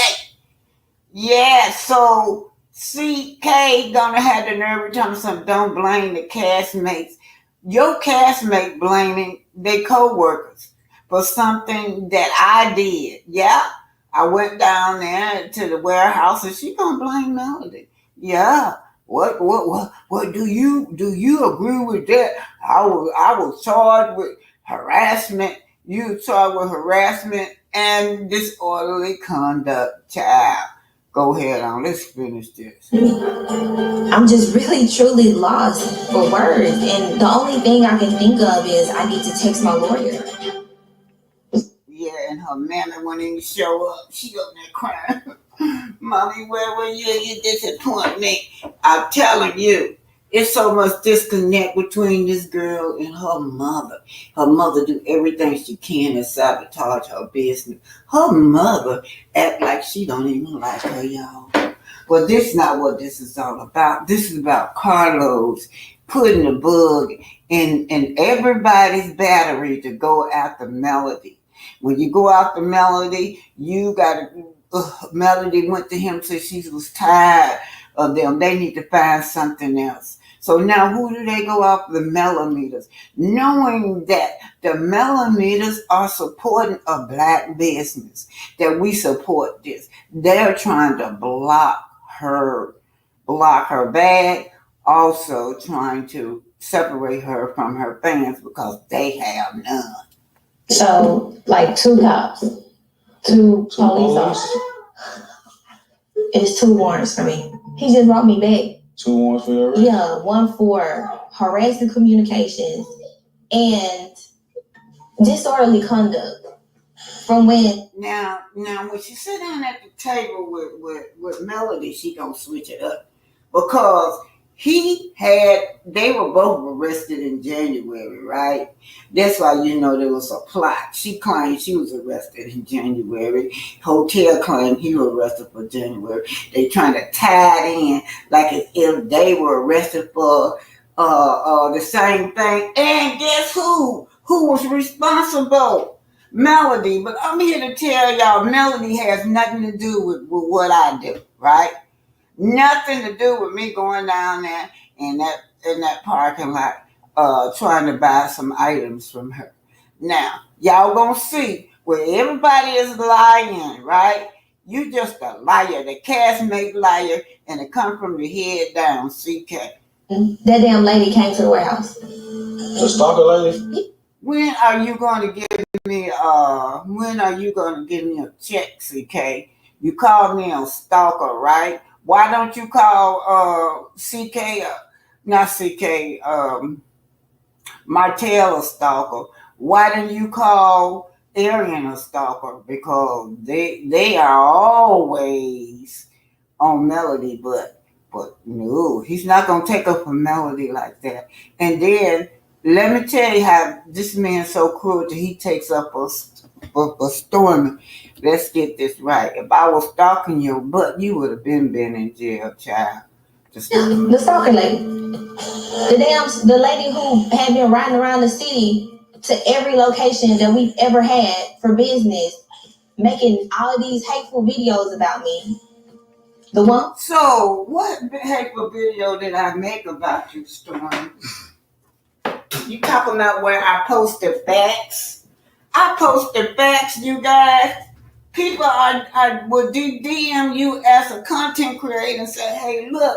Speaker 3: Yeah, so CK gonna have the nerve to tell me something. Don't blame the castmates. Your castmate blaming their co-workers for something that I did. Yeah, I went down there to the warehouse and she gonna blame Melody. Yeah. What do you agree with that? I was charged with harassment. You charged with harassment and disorderly conduct, child. Go ahead on, let's finish this.
Speaker 2: I'm just really, truly lost for words. And the only thing I can think of is I need to text my lawyer.
Speaker 3: Yeah, and her mammy wouldn't even show up. She up there crying. Mommy, where were you? You disappoint me. I'm telling you, it's so much disconnect between this girl and her mother. Her mother do everything she can to sabotage her business. Her mother act like she don't even like her, y'all. Well, this is not what this is all about. This is about Carlos putting the bug in everybody's battery to go after Melody. When you go after Melody, you got to... Melody went to him since she was tired of them. They need to find something else. So now who do they go after? The millimeters. Knowing that the millimeters are supporting a black business, that we support this. They're trying to block her bag, also trying to separate her from her fans because they have none.
Speaker 2: So, like 2 cops. 2 police officers. It's 2 warrants for me. He just brought me back.
Speaker 1: 2 warrants for your arrest?
Speaker 2: Yeah, 1 for harassing communications and disorderly conduct. From when?
Speaker 3: Now, when she sit down at the table with Melody, she gonna switch it up because they were both arrested in January, right? That's why there was a plot. She claimed she was arrested in January. Hotel claimed he was arrested for January. They trying to tie it in like as if they were arrested for the same thing. And guess who? Who was responsible? Melody. But I'm here to tell y'all, Melody has nothing to do with what I do, right? Nothing to do with me going down there in that parking lot trying to buy some items from her. Now, y'all gonna see where everybody is lying, right? You just a liar, the castmate liar, and it come from the head down, CK.
Speaker 2: That damn lady came to the warehouse.
Speaker 1: The stalker lady?
Speaker 3: When are you going to give me a check, CK? You call me a stalker, right? Why don't you call not CK, Martell a stalker? Why didn't you call Arian a stalker? Because they are always on Melody, but no, he's not gonna take up a Melody like that. And then let me tell you how this man's so cruel that he takes up a Stormy. Let's get this right. If I was stalking your butt, you would have been in jail, child.
Speaker 2: The stalker lady. The lady who had been riding around the city to every location that we've ever had for business, making all of these hateful videos about me. The one?
Speaker 3: So, what hateful video did I make about you, Stormy? You talking about where I posted facts? I posted facts, you guys. People would DM you as a content creator and say, hey, look,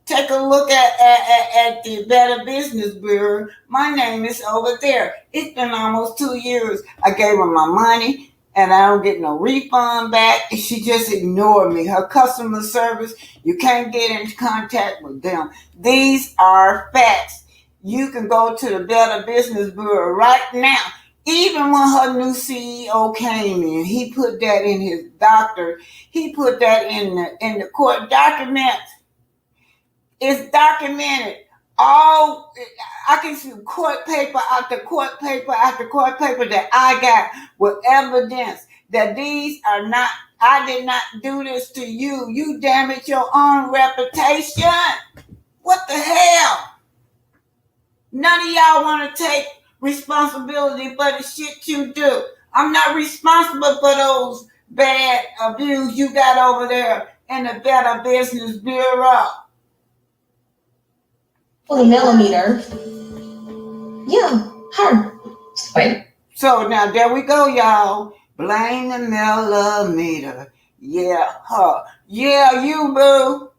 Speaker 3: take a look at the Better Business Bureau. My name is over there. It's been almost 2 years. I gave her my money and I don't get no refund back. She just ignored me. Her customer service, you can't get in contact with them. These are facts. You can go to the Better Business Bureau right now. Even when her new CEO came in, he put that in his doctor. He put that in the court documents. It's documented. All I can see court paper after court paper after court paper that I got with evidence that these are not. I did not do this to you. You damaged your own reputation. What the hell? None of y'all want to take responsibility for the shit you do. I'm not responsible for those bad abuse you got over there in the Better Business Bureau.
Speaker 2: For the millimeter. Yeah, her. Wait.
Speaker 3: So now there we go, y'all. Blame the millimeter. Yeah, her. Yeah, you boo.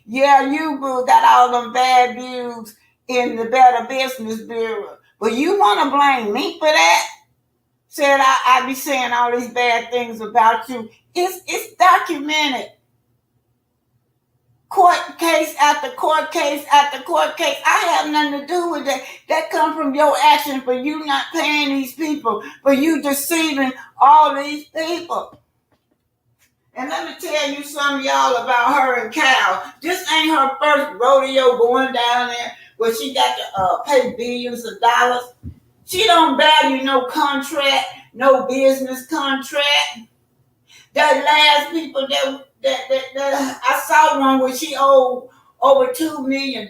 Speaker 3: Yeah, you boo. Got all them bad views in the Better Business Bureau. But you want to blame me for that? Said I be saying all these bad things about you. It's documented. Court case after court case after court case. I have nothing to do with that. That come from your action for you not paying these people, for you deceiving all these people. And let me tell you something, y'all, about her and Cal. This ain't her first rodeo going down there where she got to pay billions of dollars. She don't value no contract, no business contract. That last people that I saw one where she owed over $2 million.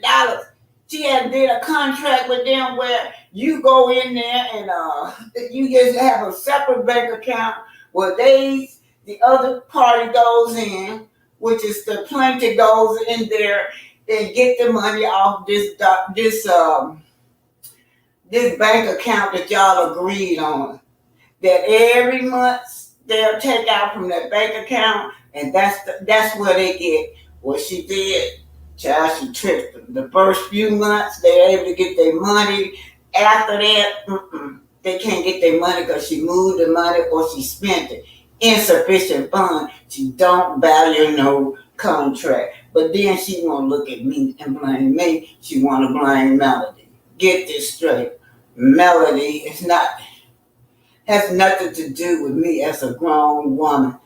Speaker 3: She had did a contract with them where you go in there and you just have a separate bank account where the other party goes in, which is the plaintiff goes in there and get the money off this bank account that y'all agreed on. That every month they'll take out from that bank account, and that's where they get what she did. Child, she tricked them. The first few months they're able to get their money. After that, they can't get their money because she moved the money or she spent it. Insufficient fund. She don't value no contract. But then she want to look at me and blame me. She want to blame Melody. Get this straight. Melody has nothing to do with me as a grown woman.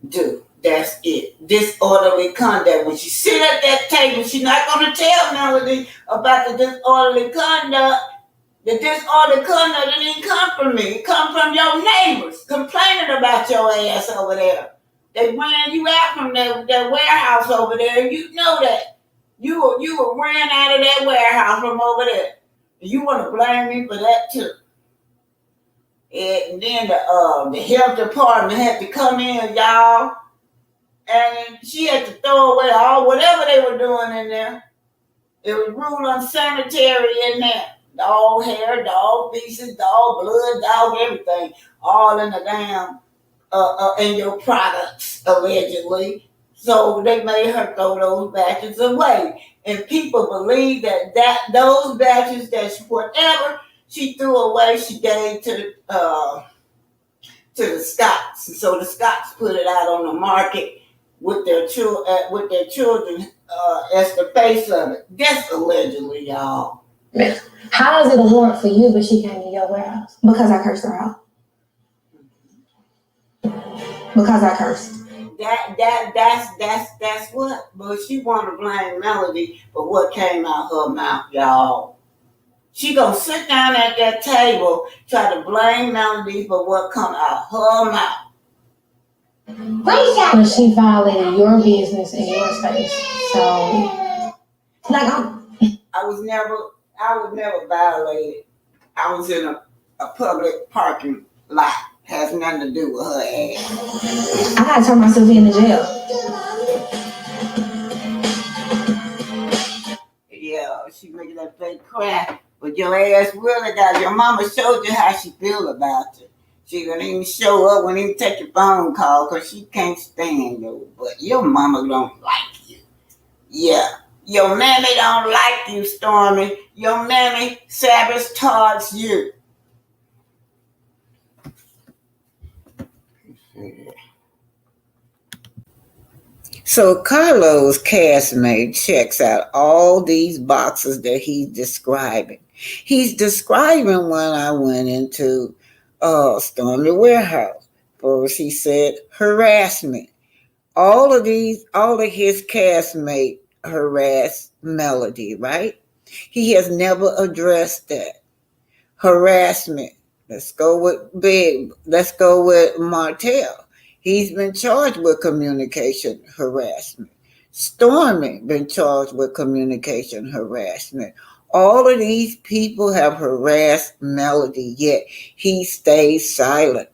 Speaker 3: Dude, that's it. Disorderly conduct. When she sit at that table, she's not going to tell Melody about the disorderly conduct. The disorderly conduct didn't come from me. It come from your neighbors complaining about your ass over there. They ran you out from that warehouse over there. You know that. You were ran out of that warehouse from over there. You want to blame me for that too. And then the health department had to come in, y'all. And she had to throw away whatever they were doing in there. It was ruled unsanitary in there. Dog hair, dog feces, dog blood, dog everything. All in the damn, in your products, allegedly. So they made her throw those batches away. And people believe that those batches, whatever she threw away, she gave to to the Scots. So the Scots put it out on the market with their children as the face of it. That's allegedly, y'all.
Speaker 2: How is it a warrant for you, but she came to your warehouse? Because I cursed her out. Because I cursed.
Speaker 3: That's what. But she want to blame Melody for what came out her mouth, y'all. She gonna sit down at that table, try to blame Melody for what come out her mouth.
Speaker 2: But she violated your business and your space. So, like,
Speaker 3: I was never violated. I was in a public parking lot. Has nothing to do with her ass.
Speaker 2: I gotta turn myself in to jail.
Speaker 3: Yeah, she making that fake cry. But your ass really got, your mama showed you how she feel about you. She gonna even show up, won't even take your phone call because she can't stand you. But your mama don't like you. Yeah. Your mammy don't like you, Stormy. Your mammy sabotages you. So Carlos' castmate checks out all these boxes that he's describing. He's describing when I went into Stormy warehouse. First he said harassment. All of his castmates harass Melody, right? He has never addressed that. Harassment. Let's go with Martell. He's been charged with communication harassment. Stormy been charged with communication harassment. All of these people have harassed Melody, yet he stays silent.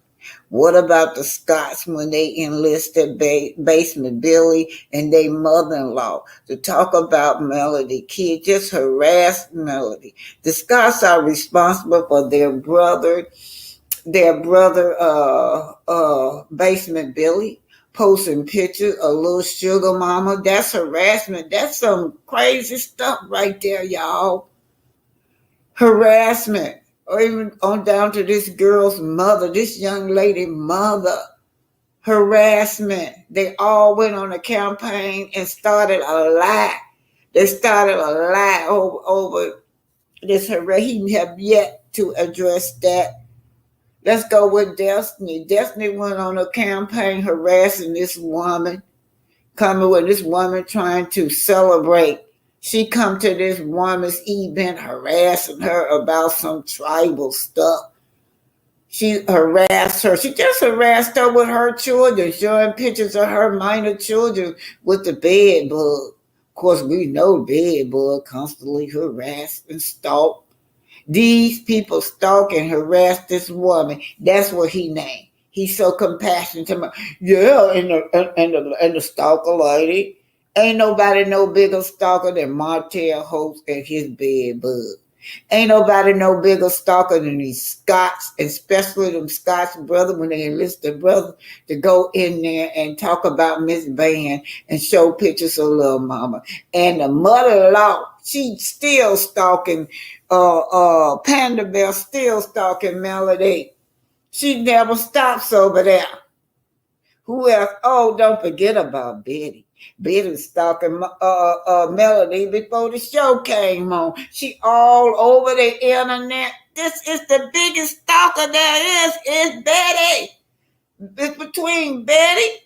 Speaker 3: What about the Scots when they enlisted Basement Billy and their mother-in-law to talk about Melody? Kid just harassed Melody. The Scots are responsible for their brother, Basement Billy, posting pictures of little sugar mama. That's harassment. That's some crazy stuff right there, y'all. Harassment. Or even on down to this girl's mother, this young lady mother. Harassment. They all went on a campaign and started a lie. They started a lie over this harassment. He have yet to address that. Let's go with Destiny. Destiny went on a campaign harassing this woman, coming with this woman trying to celebrate. She come to this woman's event harassing her about some tribal stuff. She harassed her. She just harassed her with her children, showing pictures of her minor children with the bed bug. Of course, we know bed bug constantly harassed and stalked. These people stalk and harass this woman. That's what he named. He's so compassionate to me. Yeah, and the stalker lady. Ain't nobody no bigger stalker than Martell Holtz and his bed bug. Ain't nobody no bigger stalker than these Scots, especially them Scots brother when they enlist their brother to go in there and talk about Miss Van and show pictures of little mama. And the mother-in-law, she still stalking Panda Bear, still stalking Melody. She never stops over there. Who else? Oh, don't forget about Betty. Betty was stalking Melody before the show came on. She all over the internet. This is the biggest stalker there is Betty. It's between Betty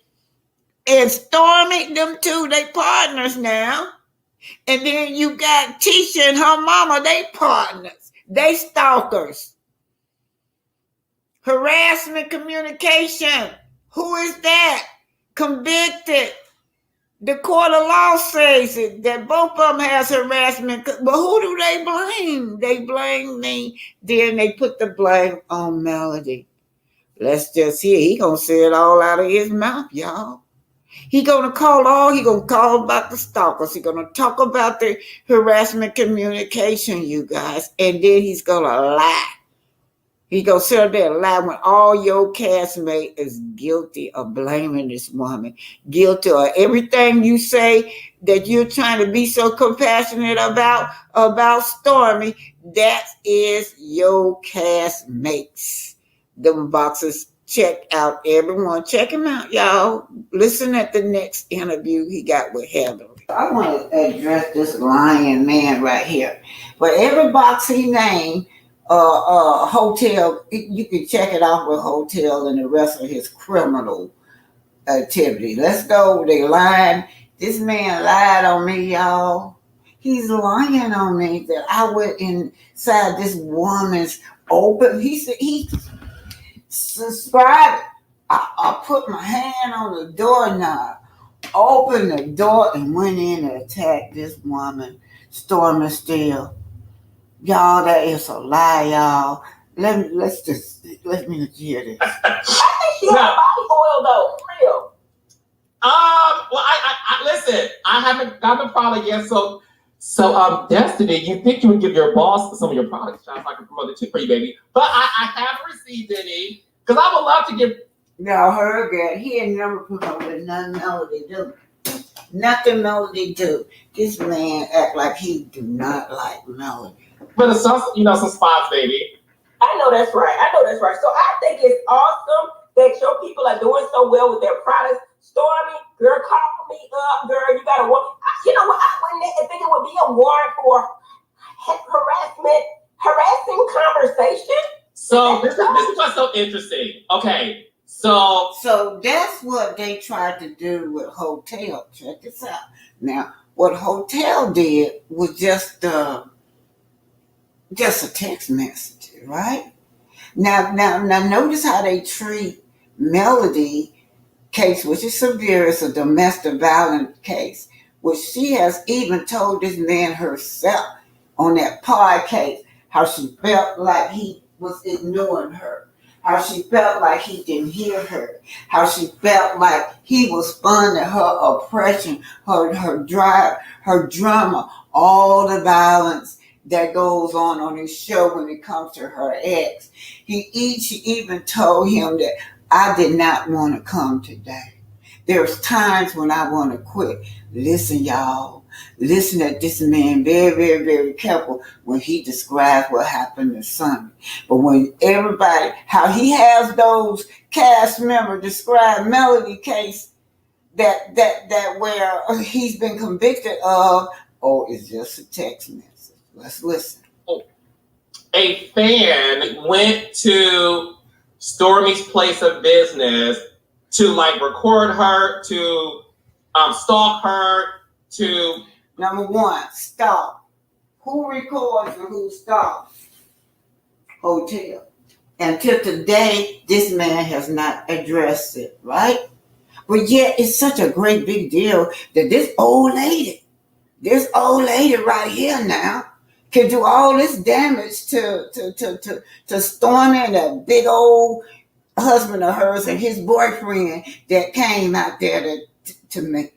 Speaker 3: and Stormy. Them two, they partners now. And then you got Tisha and her mama, they partners. They stalkers. Harassment communication. Who is that? Convicted. The court of law says it, that both of them has harassment. But who do they blame? They blame me. Then they put the blame on Melody. Let's just hear. He gonna say it all out of his mouth, y'all. He gonna call about the stalkers. He gonna talk about the harassment communication, you guys. And then he's gonna lie. He gonna sit up there and lie when all your castmate is guilty of blaming this woman. Guilty of everything you say that you're trying to be so compassionate about Stormy. That is your castmates. Them boxes check out everyone. Check him out, y'all. Listen at the next interview he got with Heather. I want to address this lying man right here. For every box he named, hotel, you can check it off with hotel and the rest of his criminal activity. Let's go. They lied. This man lied on me, y'all. He's lying on me that I went inside this woman's open. He said he subscribed. I put my hand on the doorknob, opened the door, and went in and attacked this woman, Stormy Steele. Y'all, that is a lie, y'all. Let me hear this.
Speaker 6: I think she had body oil though, for real.
Speaker 4: Well, I listen. I haven't gotten the product yet, so Destiny, you think you would give your boss some of your products? Sounds like I can promote it too for you, baby. But I haven't received any because I would love to give.
Speaker 3: Y'all heard that? He ain't never promoted nothing Melody do. Nothing Melody do. This man act like he do not like Melody.
Speaker 4: But it's some, some spots, baby.
Speaker 6: I know that's right. So I think it's awesome that your people are doing so well with their products. Stormy, girl, call me up, girl. You got a warrant. You know what? I wouldn't think it would be a warrant for harassing conversation.
Speaker 4: So this is what's so interesting. Okay, so
Speaker 3: that's what they tried to do with Hotel. Check this out. Now, what Hotel did was just a text message, right? Now, notice how they treat Melody case, which is severe. It's a domestic violence case, which she has even told this man herself on that podcast how she felt like he was ignoring her, how she felt like he didn't hear her, how she felt like he was funding her oppression, her drive, her drama, all the violence that goes on this show when it comes to her ex. She even told him that I did not want to come today. There's times when I want to quit. Listen, y'all. Listen at this man very, very, very careful when he describes what happened to Sonny. But when everybody, how he has those cast members describe Melody case that where he's been convicted of, it's just a text message. Let's listen.
Speaker 4: A fan went to Stormy's place of business to record her, to stalk her, to
Speaker 3: number one, stalk. Who records and who stalks? Hotel. Until today, this man has not addressed it, right? But yet, it's such a great big deal that this old lady right here now, can do all this damage to Stormy and that big old husband of hers and his boyfriend that came out there to me.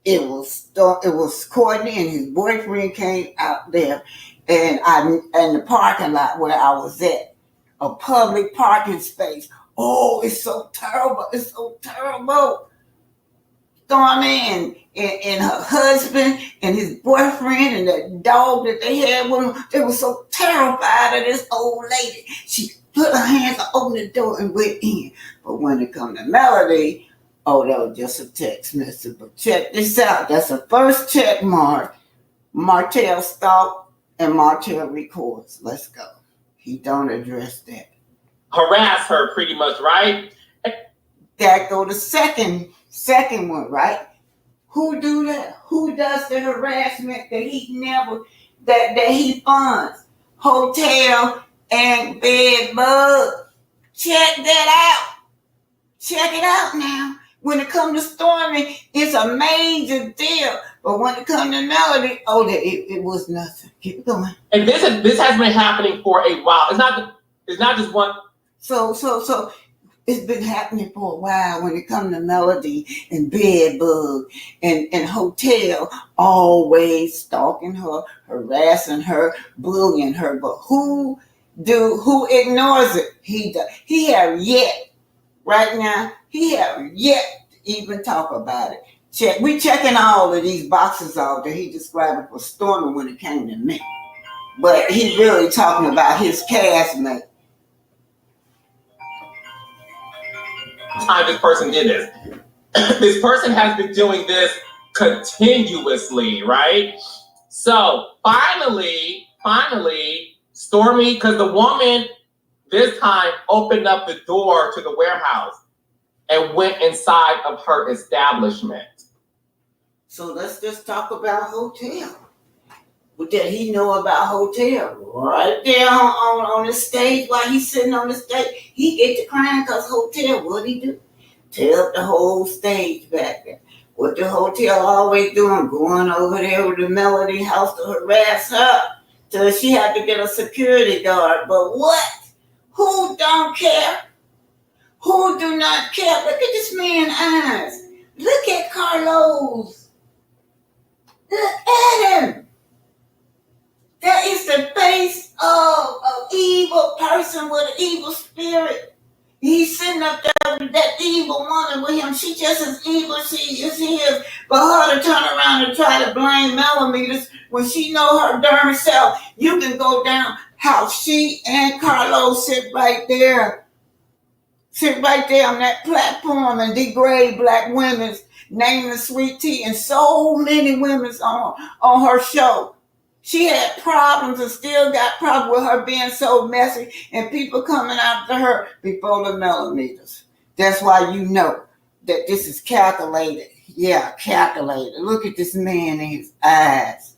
Speaker 3: It was Courtney and his boyfriend came out there, and the parking lot where I was at, a public parking space. Oh, it's so terrible! It's so terrible. Stormy and her husband and his boyfriend and that dog that they had with them, they were so terrified of this old lady. She put her hands on, opened the door and went in. But when it come to Melody, that was just a text message. But check this out. That's the first check mark. Martell stalked and Martell records. Let's go. He don't address that.
Speaker 4: Harass her pretty much, right?
Speaker 3: That go the second one, right? Who do that? Who does the harassment that he funds? Hotel and bed bug. Check that out. Check it out now. When it comes to Stormy, it's a major deal. But when it comes to Melody, it was nothing. Keep going.
Speaker 4: And this has been happening for a while. It's not just one.
Speaker 3: So it's been happening for a while when it comes to Melody and Bedbug and Hotel, always stalking her, harassing her, bullying her. But who ignores it? He does. He have yet to even talk about it. We checking all of these boxes out that he described for Stormy when it came to me. But he really talking about his castmate.
Speaker 4: time this person did this. This person has been doing this continuously, right? So finally, Stormy, because the woman this time opened up the door to the warehouse and went inside of her establishment.
Speaker 3: So let's just talk about hotel. What did he know about hotel? Right there on the stage, while he's sitting on the stage, he get to crying because hotel, what'd he do? Tear up the whole stage back there. What the hotel always doing? Going over there with the Melody house to harass her till she had to get a security guard. But what? Who don't care? Who do not care? Look at this man's eyes. Look at Carlos. Look at him. That is the face of an evil person with an evil spirit. He's sitting up there with that evil woman with him. She just as evil she is his. But her to turn around and try to blame millimeters when she know her darn self. You can go down how she and Carlos sit right there. Sit right there on that platform and degrade black women, naming Sweet Tea and so many women on her show. She had problems and still got problems with her being so messy and people coming after her before the millimeters. That's why you know that this is calculated. Yeah, calculated. Look at this man in his eyes.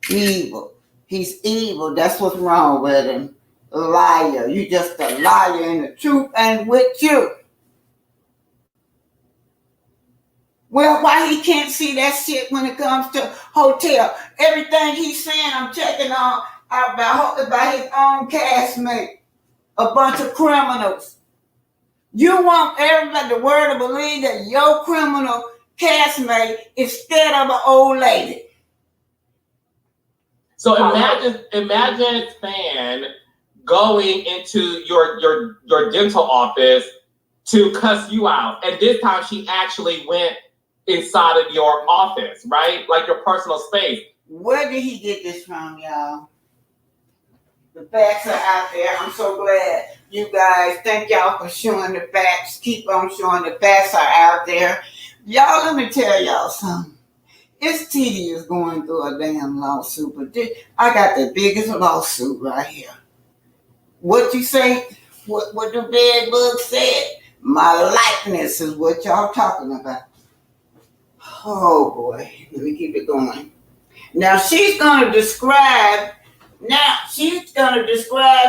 Speaker 3: Evil. He's evil. That's what's wrong with him. A liar. You just a liar and the truth ain't with you. Well, why he can't see that shit when it comes to hotel? Everything he's saying, I'm checking on about his own castmate. A bunch of criminals. You want everybody, the world to believe that your criminal castmate is scared of an old lady.
Speaker 4: So imagine Fan going into your dental office to cuss you out. And this time she actually went inside of your office, right? Like your personal space.
Speaker 3: Where did he get this from, y'all? The facts are out there. I'm so glad you guys. Thank y'all for showing the facts. Keep on showing the facts are out there. Y'all, let me tell y'all something. It's tedious going through a damn lawsuit, but I got the biggest lawsuit right here. What you say? What the bed bug said? My likeness is what y'all talking about. Oh boy, let me keep it going. Now she's gonna describe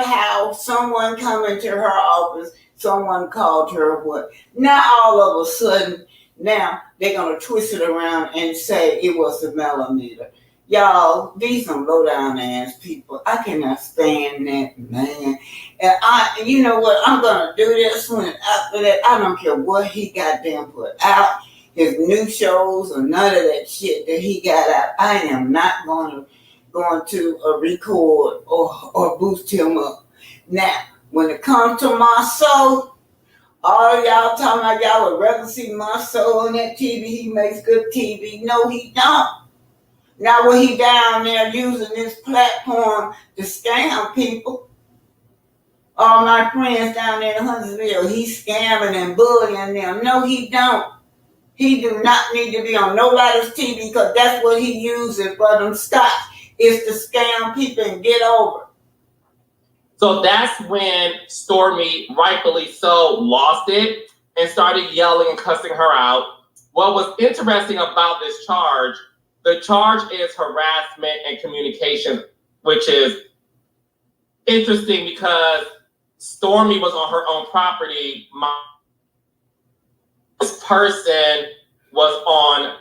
Speaker 3: how someone come into her office, someone called her what. Now all of a sudden, now they're gonna twist it around and say it was the millimeter. Y'all, these some low down ass people. I cannot stand that, man. And you know what? I'm gonna do this one. After that, I don't care what he goddamn put out, his new shows or none of that shit that he got out. I am not going to record or boost him up. Now, when it comes to my soul, all y'all talking about y'all would rather see my soul on that TV. He makes good TV. No, he don't. Now when he down there using this platform to scam people, all my friends down there in Huntsville, he's scamming and bullying them. No, he don't. He do not need to be on nobody's TV because that's what he uses for them stocks, is to scam people and get over.
Speaker 4: So that's when Stormy, rightfully so, lost it and started yelling and cussing her out. What was interesting about this charge, the charge is harassment and communication, which is interesting because Stormy was on her own property. This person was on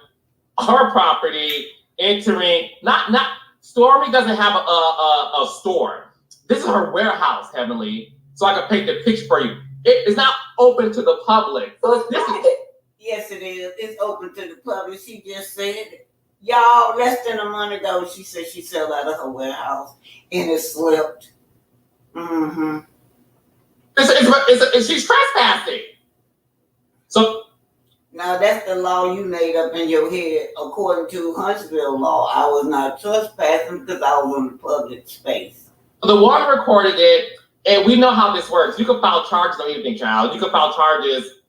Speaker 4: her property entering, not Stormy doesn't have a store. This is her warehouse, Heavenly. So I can paint the picture for you. It is not open to the public.
Speaker 6: So it's private.
Speaker 3: Yes, it is. It's open to the public. She just said it. Y'all, less than a month ago, she said she fell out of her warehouse and it slipped. Mm-hmm.
Speaker 4: She's trespassing. So
Speaker 3: now that's the law you made up in your head. According to Huntsville law, I was not trespassing because I was in the public space.
Speaker 4: The one recorded it, and we know how this works. You can file charges on anything, child. You can file charges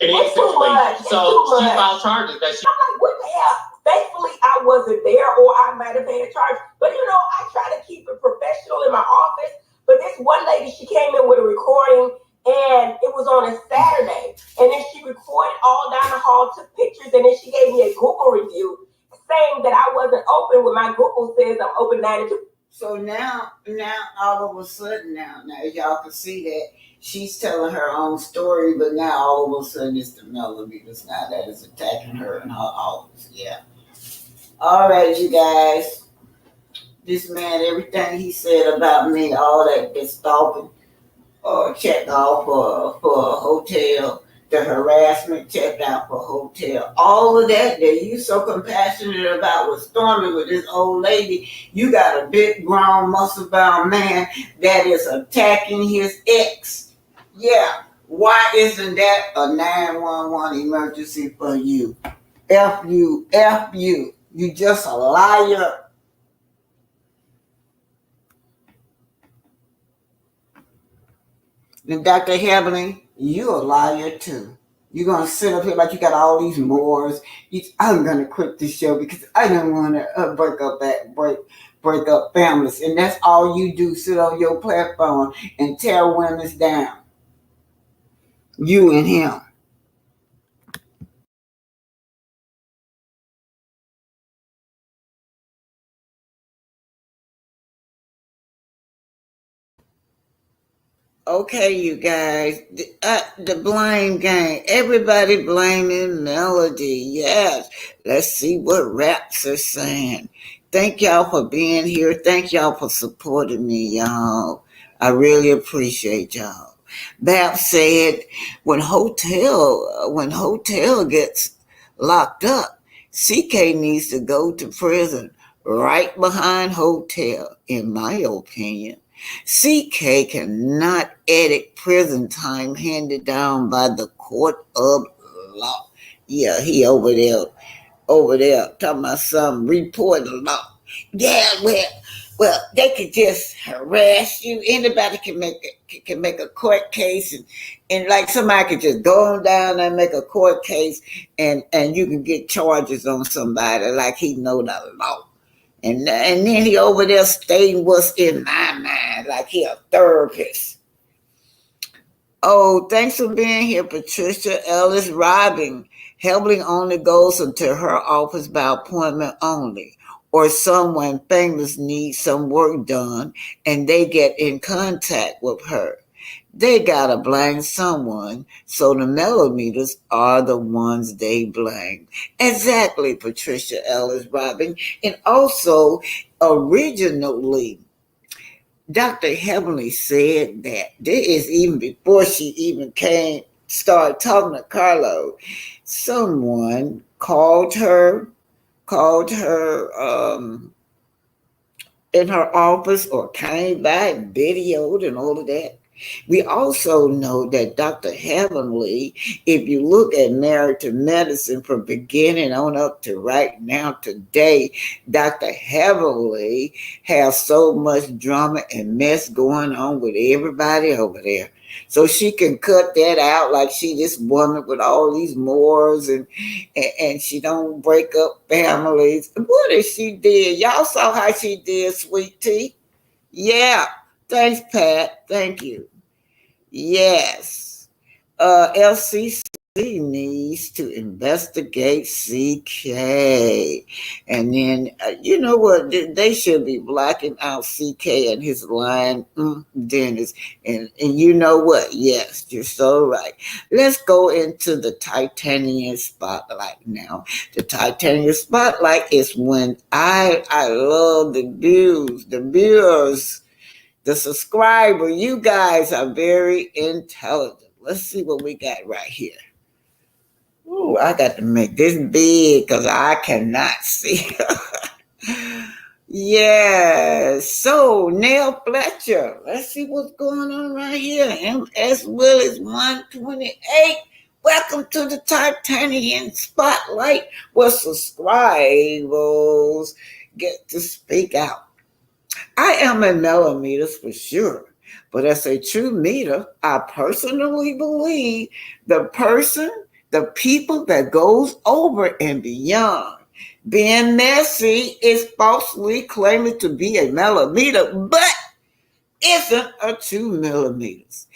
Speaker 4: in any
Speaker 6: It's too much.
Speaker 4: situation.
Speaker 6: It's
Speaker 4: So
Speaker 6: too
Speaker 4: she
Speaker 6: much.
Speaker 4: filed charges that she.
Speaker 6: I'm like, what the hell? Thankfully, I wasn't there, or I might have had a charge. But you know, I try to keep it professional in my office. But this one lady, she came in with a recording, and it was on a Saturday. And then she recorded all down the hall, took pictures, and then she gave me a Google review saying that I wasn't open when my Google says I'm open 9 to 2.
Speaker 3: So now, all of a sudden, now y'all can see that she's telling her own story, but now all of a sudden it's the millimeters now that is attacking her in her office. Yeah. All right, you guys. This man, everything he said about me, all that stalking, checked off for a hotel, the harassment checked out for a hotel, all of that you so compassionate about with Stormy with this old lady. You got a big grown muscle bound man that is attacking his ex. Yeah. Why isn't that a 911 emergency for you? F you. You just a liar. Then Dr. Heavenly, you a liar too. You're gonna sit up here like you got all these mores. I'm gonna quit this show because I don't want to break up families, and that's all you do. Sit on your platform and tear women down. You and him. Okay, you guys, the blame game. Everybody blaming Melody. Yes, let's see what raps are saying. Thank y'all for being here. Thank y'all for supporting me, y'all. I really appreciate y'all. Bap said, when hotel gets locked up, CK needs to go to prison right behind hotel, in my opinion. CK cannot edit prison time handed down by the court of law. Yeah, he over there talking about some report of law. Yeah, well, they could just harass you. Anybody can make a court case, and like somebody could just go on down there and make a court case, and you can get charges on somebody like he know the law. And then he over there stating what's in my mind, like he a therapist. Oh, thanks for being here, Patricia Ellis Robin. Helbling only goes into her office by appointment only, or someone famous needs some work done and they get in contact with her. They gotta blame someone, so the millimeters are the ones they blame. Exactly, Patricia Ellis Robin. And also, originally, Dr. Heavenly said that this is even before she even started talking to Carlo. Someone called her in her office or came by and videoed and all of that. We also know that Dr. Heavenly, if you look at Married to Medicine from beginning on up to right now today, Dr. Heavenly has so much drama and mess going on with everybody over there. So she can cut that out like she this woman with all these mores and she don't break up families. What if she did? Y'all saw how she did, Sweet Tea? Yeah. Thanks, Pat. Thank you. Yes. LCC needs to investigate CK. And then, you know what? They should be blocking out CK and his line, Dennis. And you know what? Yes, you're so right. Let's go into the titanium spotlight now. The titanium spotlight is when I love the viewers, the subscriber. You guys are very intelligent. Let's see what we got right here. Ooh, I got to make this big because I cannot see. Yes. So, Neil Fletcher. Let's see what's going on right here. MS Willis 128. Welcome to the Titanium Spotlight, where subscribers get to speak out. I am in millimeters for sure, but as a true meter, I personally believe the person the people that goes over and beyond. Being messy is falsely claiming to be a millimeter, but isn't a 2 millimeters.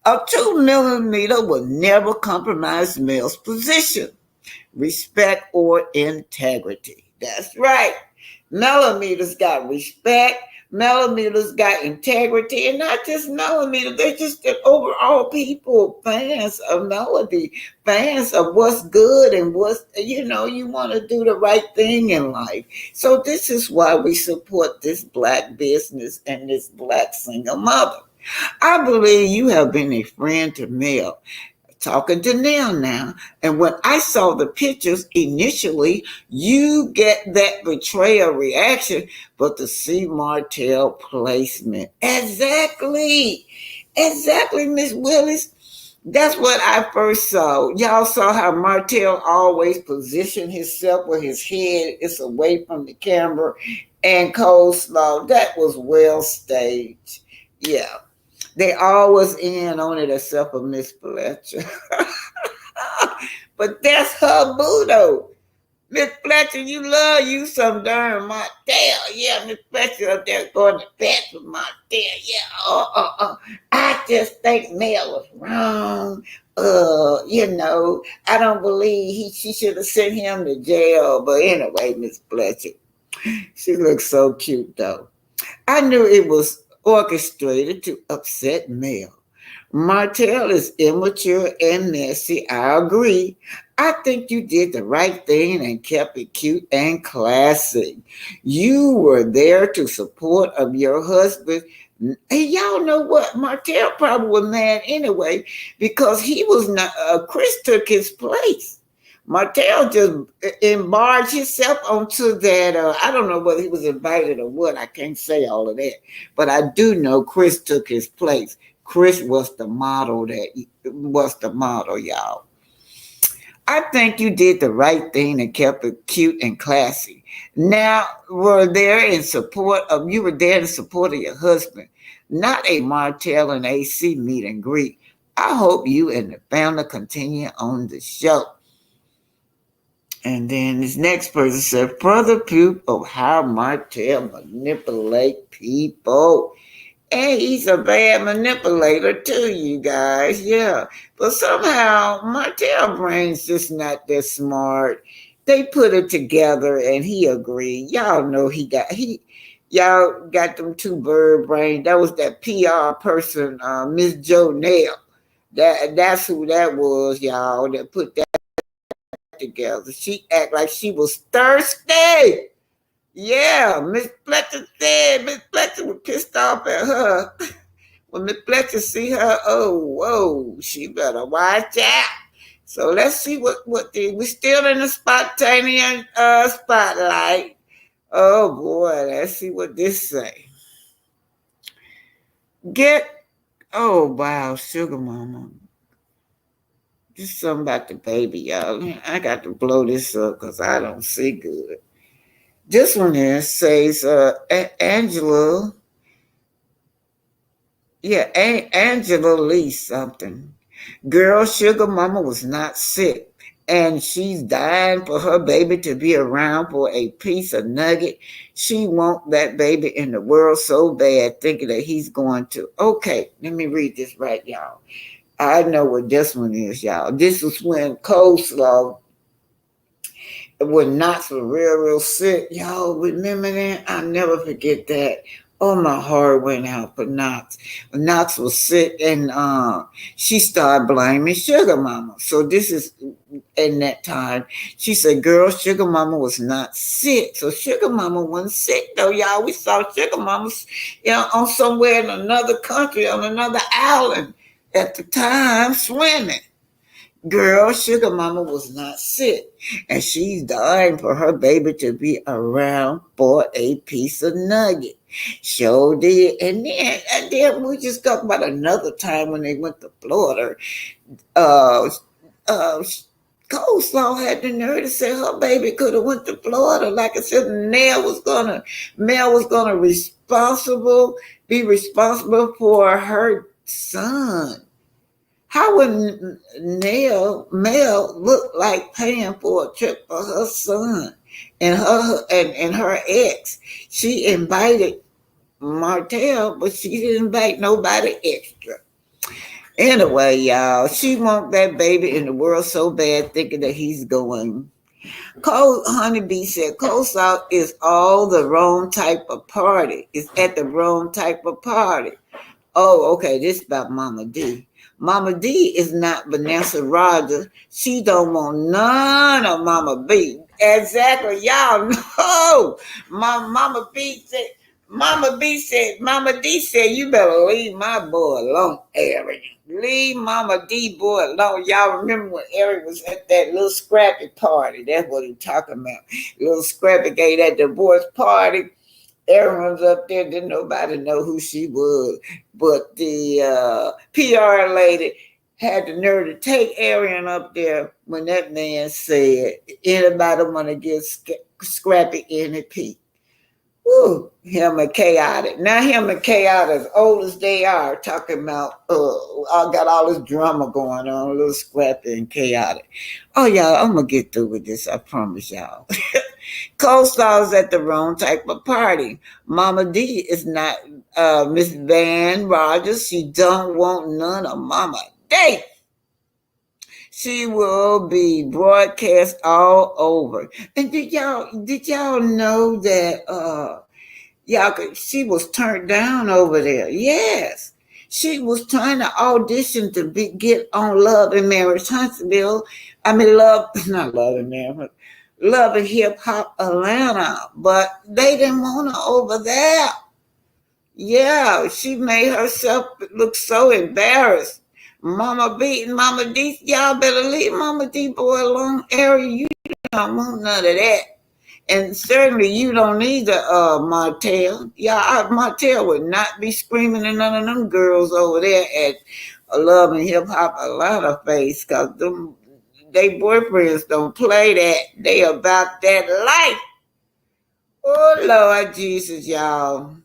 Speaker 3: A 2 millimeter will never compromise male's position, respect, or integrity. That's right. Millimeters got respect. Millimeters got integrity, and not just millimeters. They're just the overall people, fans of melody, fans of what's good and what's, you want to do the right thing in life. So this is why we support this Black business and this Black single mother. I believe you have been a friend to Mel. Talking to Neil now. And when I saw the pictures initially, you get that betrayal reaction, but the C. Martell placement. Exactly, Miss Willis. That's what I first saw. Y'all saw how Martell always positioned himself with his head is away from the camera, and coleslaw. That was well staged. Yeah. They always in on it except for Miss Fletcher. But that's her boo though. Miss Fletcher, you love you some darn Martell. Yeah, Miss Fletcher up there going to bat with Martell. Yeah, I just think Mel was wrong. I don't believe she should have sent him to jail. But anyway, Miss Fletcher, she looks so cute though. I knew it was orchestrated to upset Mel. Martell is immature and messy. I agree. I think you did the right thing and kept it cute and classy. You were there to support of your husband. Hey, y'all know what? Martell probably was mad anyway because he was not. Chris took his place. Martell just embarked himself onto that. I don't know whether he was invited or what. I can't say all of that. But I do know Chris took his place. Chris was the model, y'all. I think you did the right thing and kept it cute and classy. Now, you were there in support of your husband, not a Martell and AC meet and greet. I hope you and the family continue on the show. And then this next person said, further proof of how Martell manipulate people. And he's a bad manipulator too, you guys. Yeah. But somehow Martell brain's just not that smart. They put it together and he agreed. Y'all know y'all got them two bird brain. That was that PR person, Miss Jo Nail. That's who that was, y'all, that put that together. She act like she was thirsty. Yeah, Miss Fletcher was pissed off at her. When Miss Fletcher see her, oh, whoa, she better watch out. So let's see we're still in the spontaneous spotlight. Oh boy, let's see what this say. Oh wow, Sugar Mama. Just something about the baby, y'all. I got to blow this up because I don't see good. This one here says Angela. Yeah, Angela Lee something. Girl, Sugar Mama was not sick, and she's dying for her baby to be around for a piece of nugget. She want that baby in the world so bad, thinking that he's going to. Okay, let me read this right, y'all. I know what this one is, y'all. This is when Coleslaw, when Knox was real sick. Y'all remember that? I'll never forget that. Oh, my heart went out for Knox. When Knox was sick and she started blaming Sugar Mama. So this is in that time. She said, girl, Sugar Mama was not sick. So Sugar Mama wasn't sick though, y'all. We saw Sugar Mama, on somewhere in another country, on another island at the time, swimming. Girl, Sugar Mama was not sick, and she's dying for her baby to be around for a piece of nugget. Sure did. And then we just talked about another time when they went to Florida. Coleslaw had the nerve to say her baby could have went to Florida. Like I said, Mel was gonna be responsible for her son. How would Mel look like paying for a trip for her son and her ex? She invited Martell, but she didn't invite nobody extra. Anyway, y'all, she want that baby in the world so bad, thinking that he's going. Cole Honeybee said Coleslaw is all the wrong type of party. It's at the wrong type of party. Oh, okay, this is about Mama D. Mama D is not Vanessa Rogers. She don't want none of Mama B. Exactly, y'all know. Mama D said, you better leave my boy alone, Eric. Leave Mama D boy alone. Y'all remember when Eric was at that little scrappy party? That's what he's talking about. Little scrappy gay, that divorce party. Everyone's up there, didn't nobody know who she was. But the PR lady had the nerve to take Arian up there when that man said, anybody want to get scrappy in the peak. Woo, him and Chaotic. Now him and Chaotic, as old as they are, talking about, I got all this drama going on, a little scrappy and Chaotic. Oh, y'all, I'm going to get through with this, I promise y'all. Coleslaw's at the wrong type of party. Mama D is not Miss Van Rogers. She don't want none of Mama D. She will be broadcast all over. And did y'all know that she was turned down over there? Yes. She was trying to audition to get on Love and Marriage Huntsville. Not Love and Marriage, Love and Hip Hop Atlanta, but they didn't want her over there. Yeah, she made herself look so embarrassed. Mama B and Mama D, y'all better leave Mama D boy alone. Ari, you don't want none of that. And certainly you don't either, Martell. Yeah, Martell would not be screaming at none of them girls over there at Love and Hip Hop Atlanta face, because they boyfriends don't play that. They about that life. Oh, Lord Jesus, y'all.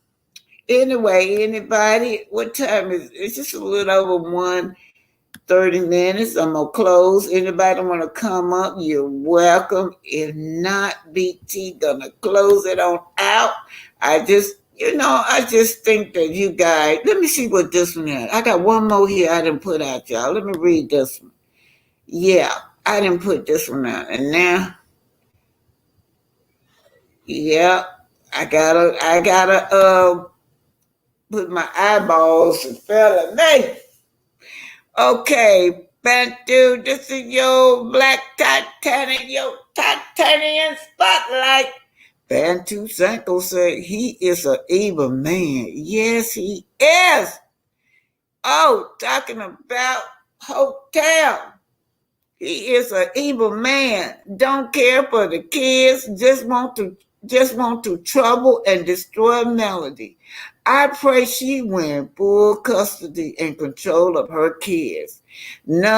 Speaker 3: Anyway, anybody, what time is it? It's just a little over 1:30 minutes. I'm going to close. Anybody want to come up, you're welcome. If not, BT going to close it on out. I just think that you guys, let me see what this one is. I got one more here I didn't put out, y'all. Let me read this one. Yeah, I didn't put this one out. And now, yeah, I gotta put my eyeballs and fell at me. Okay, Bantu, this is your Black Titanic, your Titanian spotlight. Bantu Sanko said he is an evil man. Yes, he is. Oh, talking about hotel. He is an evil man. Don't care for the kids. Just want to trouble and destroy Melody. I pray she win full custody and control of her kids. Look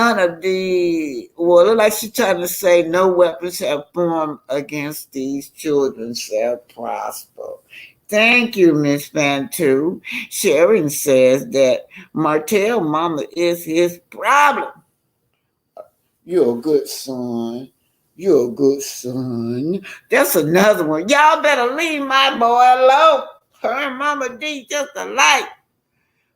Speaker 3: like she's trying to say no weapons have formed against these children shall prosper. Thank you, Miss Bantu. Sharon says that Martell mama is his problem. You're a good son. You're a good son. That's another one. Y'all better leave my boy alone. Her and Mama D just alike.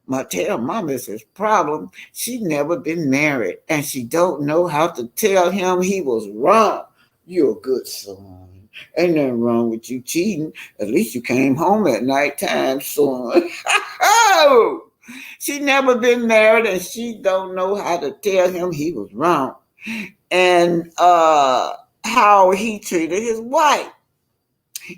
Speaker 3: Martell mama is his problem. She never been married, and she don't know how to tell him he was wrong. You're a good son. Ain't nothing wrong with you cheating. At least you came home at nighttime, son. She never been married, and she don't know how to tell him he was wrong. And how he treated his wife.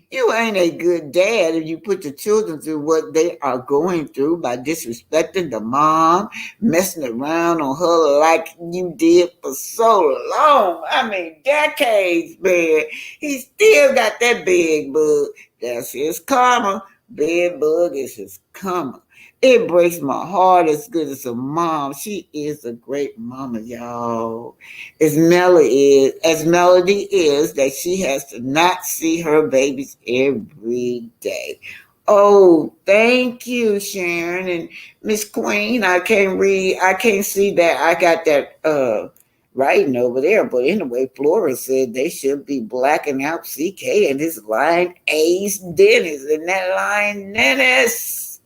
Speaker 3: You ain't a good dad if you put the children through what they are going through by disrespecting the mom, messing around on her like you did for so long. I mean, decades, man. He still got that bed bug. That's his karma. Bed bug is his karma. It breaks my heart as good as a mom. She is a great mama, y'all. As Melody is that she has to not see her babies every day. Oh, thank you, Sharon and Miss Queen. I can't see that. I got that writing over there. But anyway, Flora said they should be blacking out CK and his line Ace Dennis and that line Dennis.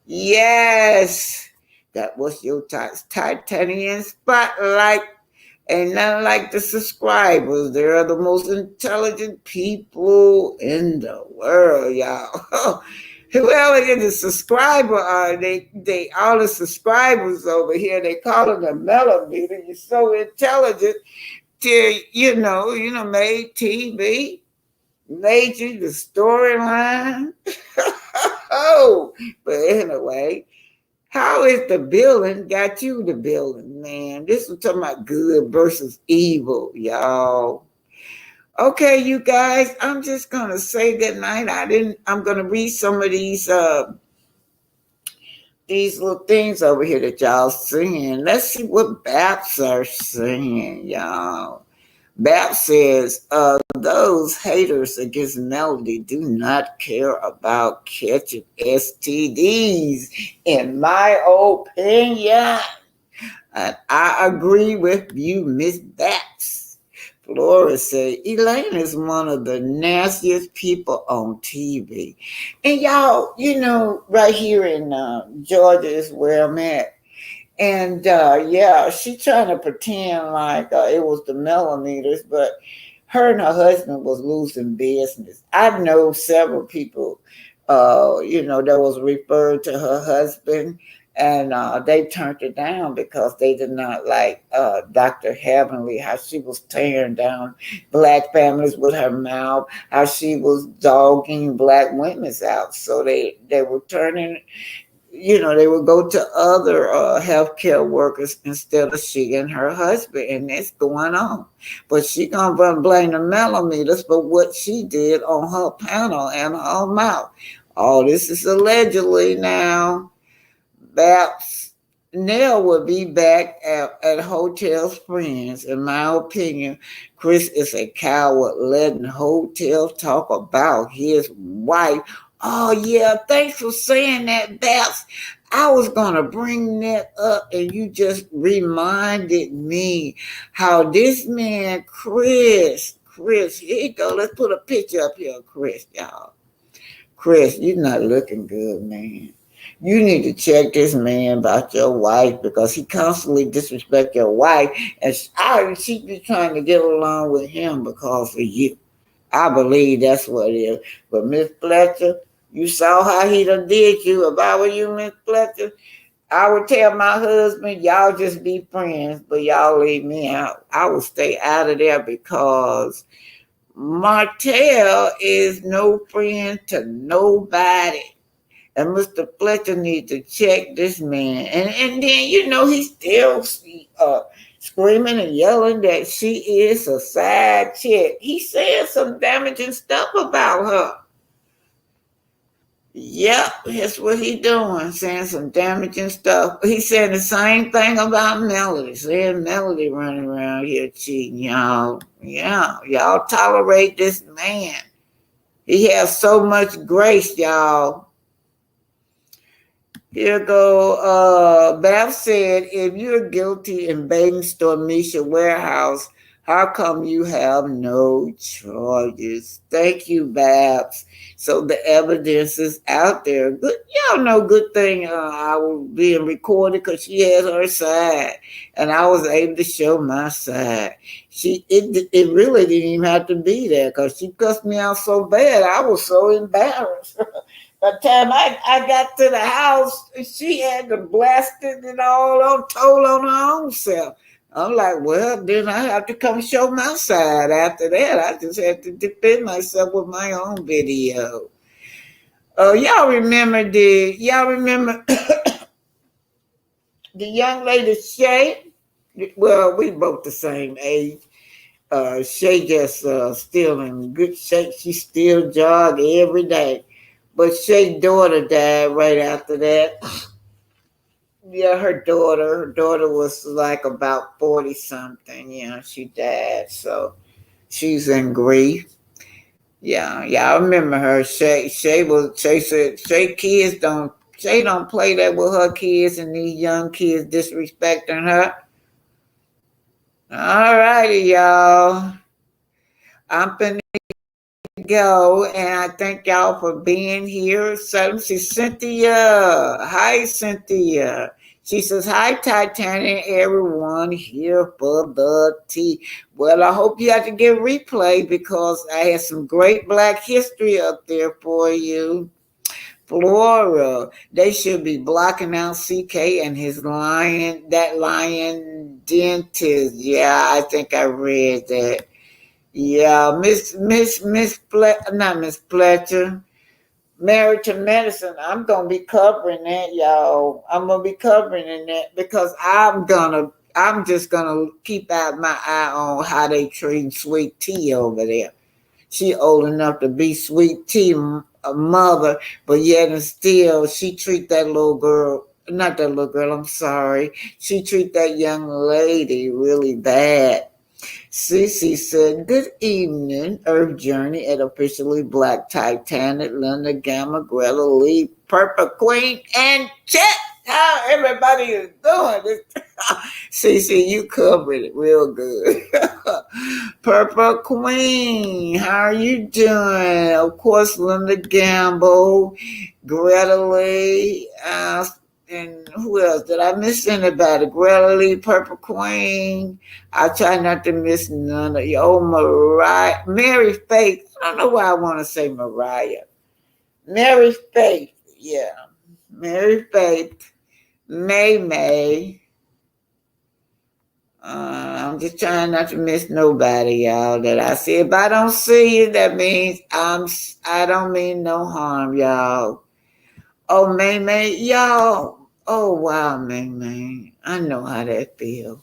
Speaker 3: Yes. That was your titanium spotlight. Ain't nothing like the subscribers. They are the most intelligent people in the world, y'all. Whoever is a subscriber are, they all the subscribers over here, they call them a millimeter. You're so intelligent till made TV, made you the storyline. Oh, but anyway. How is the building got you the building, man? This was talking about good versus evil, y'all. Okay, you guys, I'm just gonna say good night. I'm gonna read some of these little things over here that y'all singing. Let's see what Baps are singing, y'all. Bap says, those haters against Melody do not care about catching STDs, in my opinion. And I agree with you, Miss Baps. Flora said, Elaine is one of the nastiest people on TV. And y'all, right here in Georgia is where I'm at. And she trying to pretend like it was the millimeters, but her and her husband was losing business. I know several people, that was referred to her husband, and they turned it down because they did not like Dr. Heavenly, how she was tearing down black families with her mouth, how she was dogging black women out. So they were turning, they would go to other healthcare workers instead of she and her husband, and that's going on. But she gonna blame the millimeters for what she did on her panel and her mouth. All this is allegedly now. Baps Nell will be back at Hotel Friends. In my opinion, Chris is a coward letting Hotel talk about his wife. Oh, yeah, thanks for saying that, Baps. I was going to bring that up, and you just reminded me how this man, Chris, here you go. Let's put a picture up here, Chris, y'all. Chris, you're not looking good, man. You need to check this man about your wife because he constantly disrespects your wife, and she be trying to get along with him because of you. I believe that's what it is. But Miss Fletcher, you saw how he done did you. If I were you, Miss Fletcher, I would tell my husband, y'all just be friends, but y'all leave me out. I would stay out of there because Martell is no friend to nobody. And Mr. Fletcher needs to check this man. And then, he's still screaming and yelling that she is a side chick. He said some damaging stuff about her. Yep, that's what he doing, saying some damaging stuff. He's saying the same thing about Melody, saying Melody running around here cheating, y'all. Yeah, y'all tolerate this man. He has so much grace, y'all. Here go, Beth said, if you're guilty in invading Stormisha warehouse, how come you have no charges? Thank you, Babs. So the evidence is out there. Good, y'all know, good thing I was being recorded because she has her side, and I was able to show my side. It really didn't even have to be there because she cussed me out so bad. I was so embarrassed. By the time I got to the house, she had to blast it and all on told on her own self. I'm like, well, then I have to come show my side after that. I just had to defend myself with my own video. Y'all remember the young lady Shay? Well, we both the same age. Shay just still in good shape. She still jog every day. But Shay's daughter died right after that. Yeah, her daughter was like about 40 something. She died. So she's in grief. Yeah, yeah, I remember her. Shay said Shay don't play that with her kids and these young kids disrespecting her. All righty, y'all. I'm finna go, and I thank y'all for being here. So she's Cynthia. Hi, Cynthia. She says, hi, Titanic, everyone here for the tea. Well, I hope you have to get replay because I had some great Black history up there for you. Flora, they should be blocking out CK and his lion dentist. Yeah, I think I read that. Yeah, not Miss Fletcher. Married to Medicine. I'm gonna be covering that, y'all. I'm gonna be covering that because I'm just gonna keep out my eye on how they treat Sweet Tea over there. She old enough to be Sweet Tea a mother, but yet and still she treat that little girl. Not that little girl. I'm sorry. She treat that young lady really bad. Cece said, good evening, Earth Journey at Officially Black Titanic, Linda Gamma, Greta Lee, Purple Queen, and Chet. How everybody is doing. Cece, you covered it real good. Purple Queen, how are you doing? Of course, Linda Gamble, Greta Lee, and who else? Did I miss anybody? Greta Lee, Purple Queen. I try not to miss none of you. Oh, Mariah. Mary Faith. I don't know why I want to say Mariah. Mary Faith. Yeah. Mary Faith. May. I'm just trying not to miss nobody, y'all, that I see. If I don't see you, that means I don't mean no harm, y'all. Oh, May, y'all. Oh, wow, May. I know how that feels.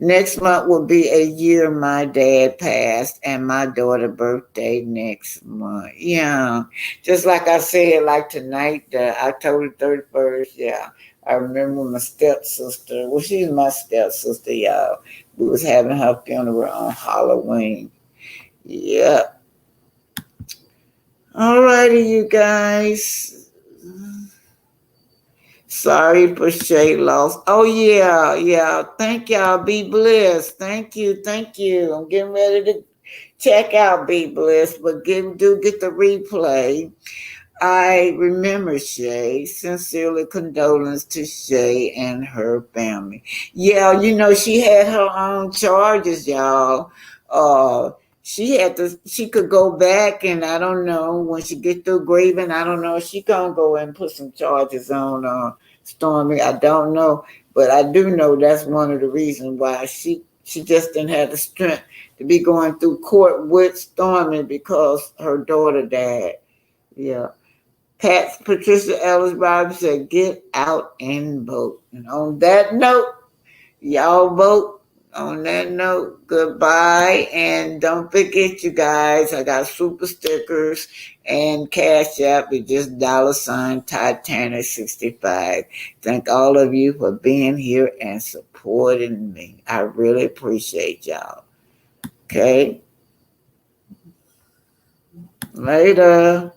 Speaker 3: Next month will be a year my dad passed and my daughter's birthday next month. Yeah, just like I said, like tonight, October 31st, yeah. I remember my stepsister, well, she's my stepsister, y'all. We was having her funeral on Halloween. Yeah. All righty, you guys. Sorry for Shay loss. Oh, yeah. Thank y'all. Be blessed. Thank you. I'm getting ready to check out Be Blessed, but do get the replay. I remember Shay. Sincerely condolence to Shay and her family. Yeah, she had her own charges, y'all. She could go back, and I don't know, when she get through grieving, I don't know, she gonna go and put some charges on Stormy. I don't know, but I do know that's one of the reasons why she just didn't have the strength to be going through court with Stormy because her daughter died. Yeah. Patricia Ellis Bobby said, get out and vote. And on that note, y'all vote. On that note, goodbye. And don't forget, you guys, I got super stickers and Cash App is just $ Titanic 65. Thank all of you for being here and supporting me. I really appreciate y'all. Okay? Later.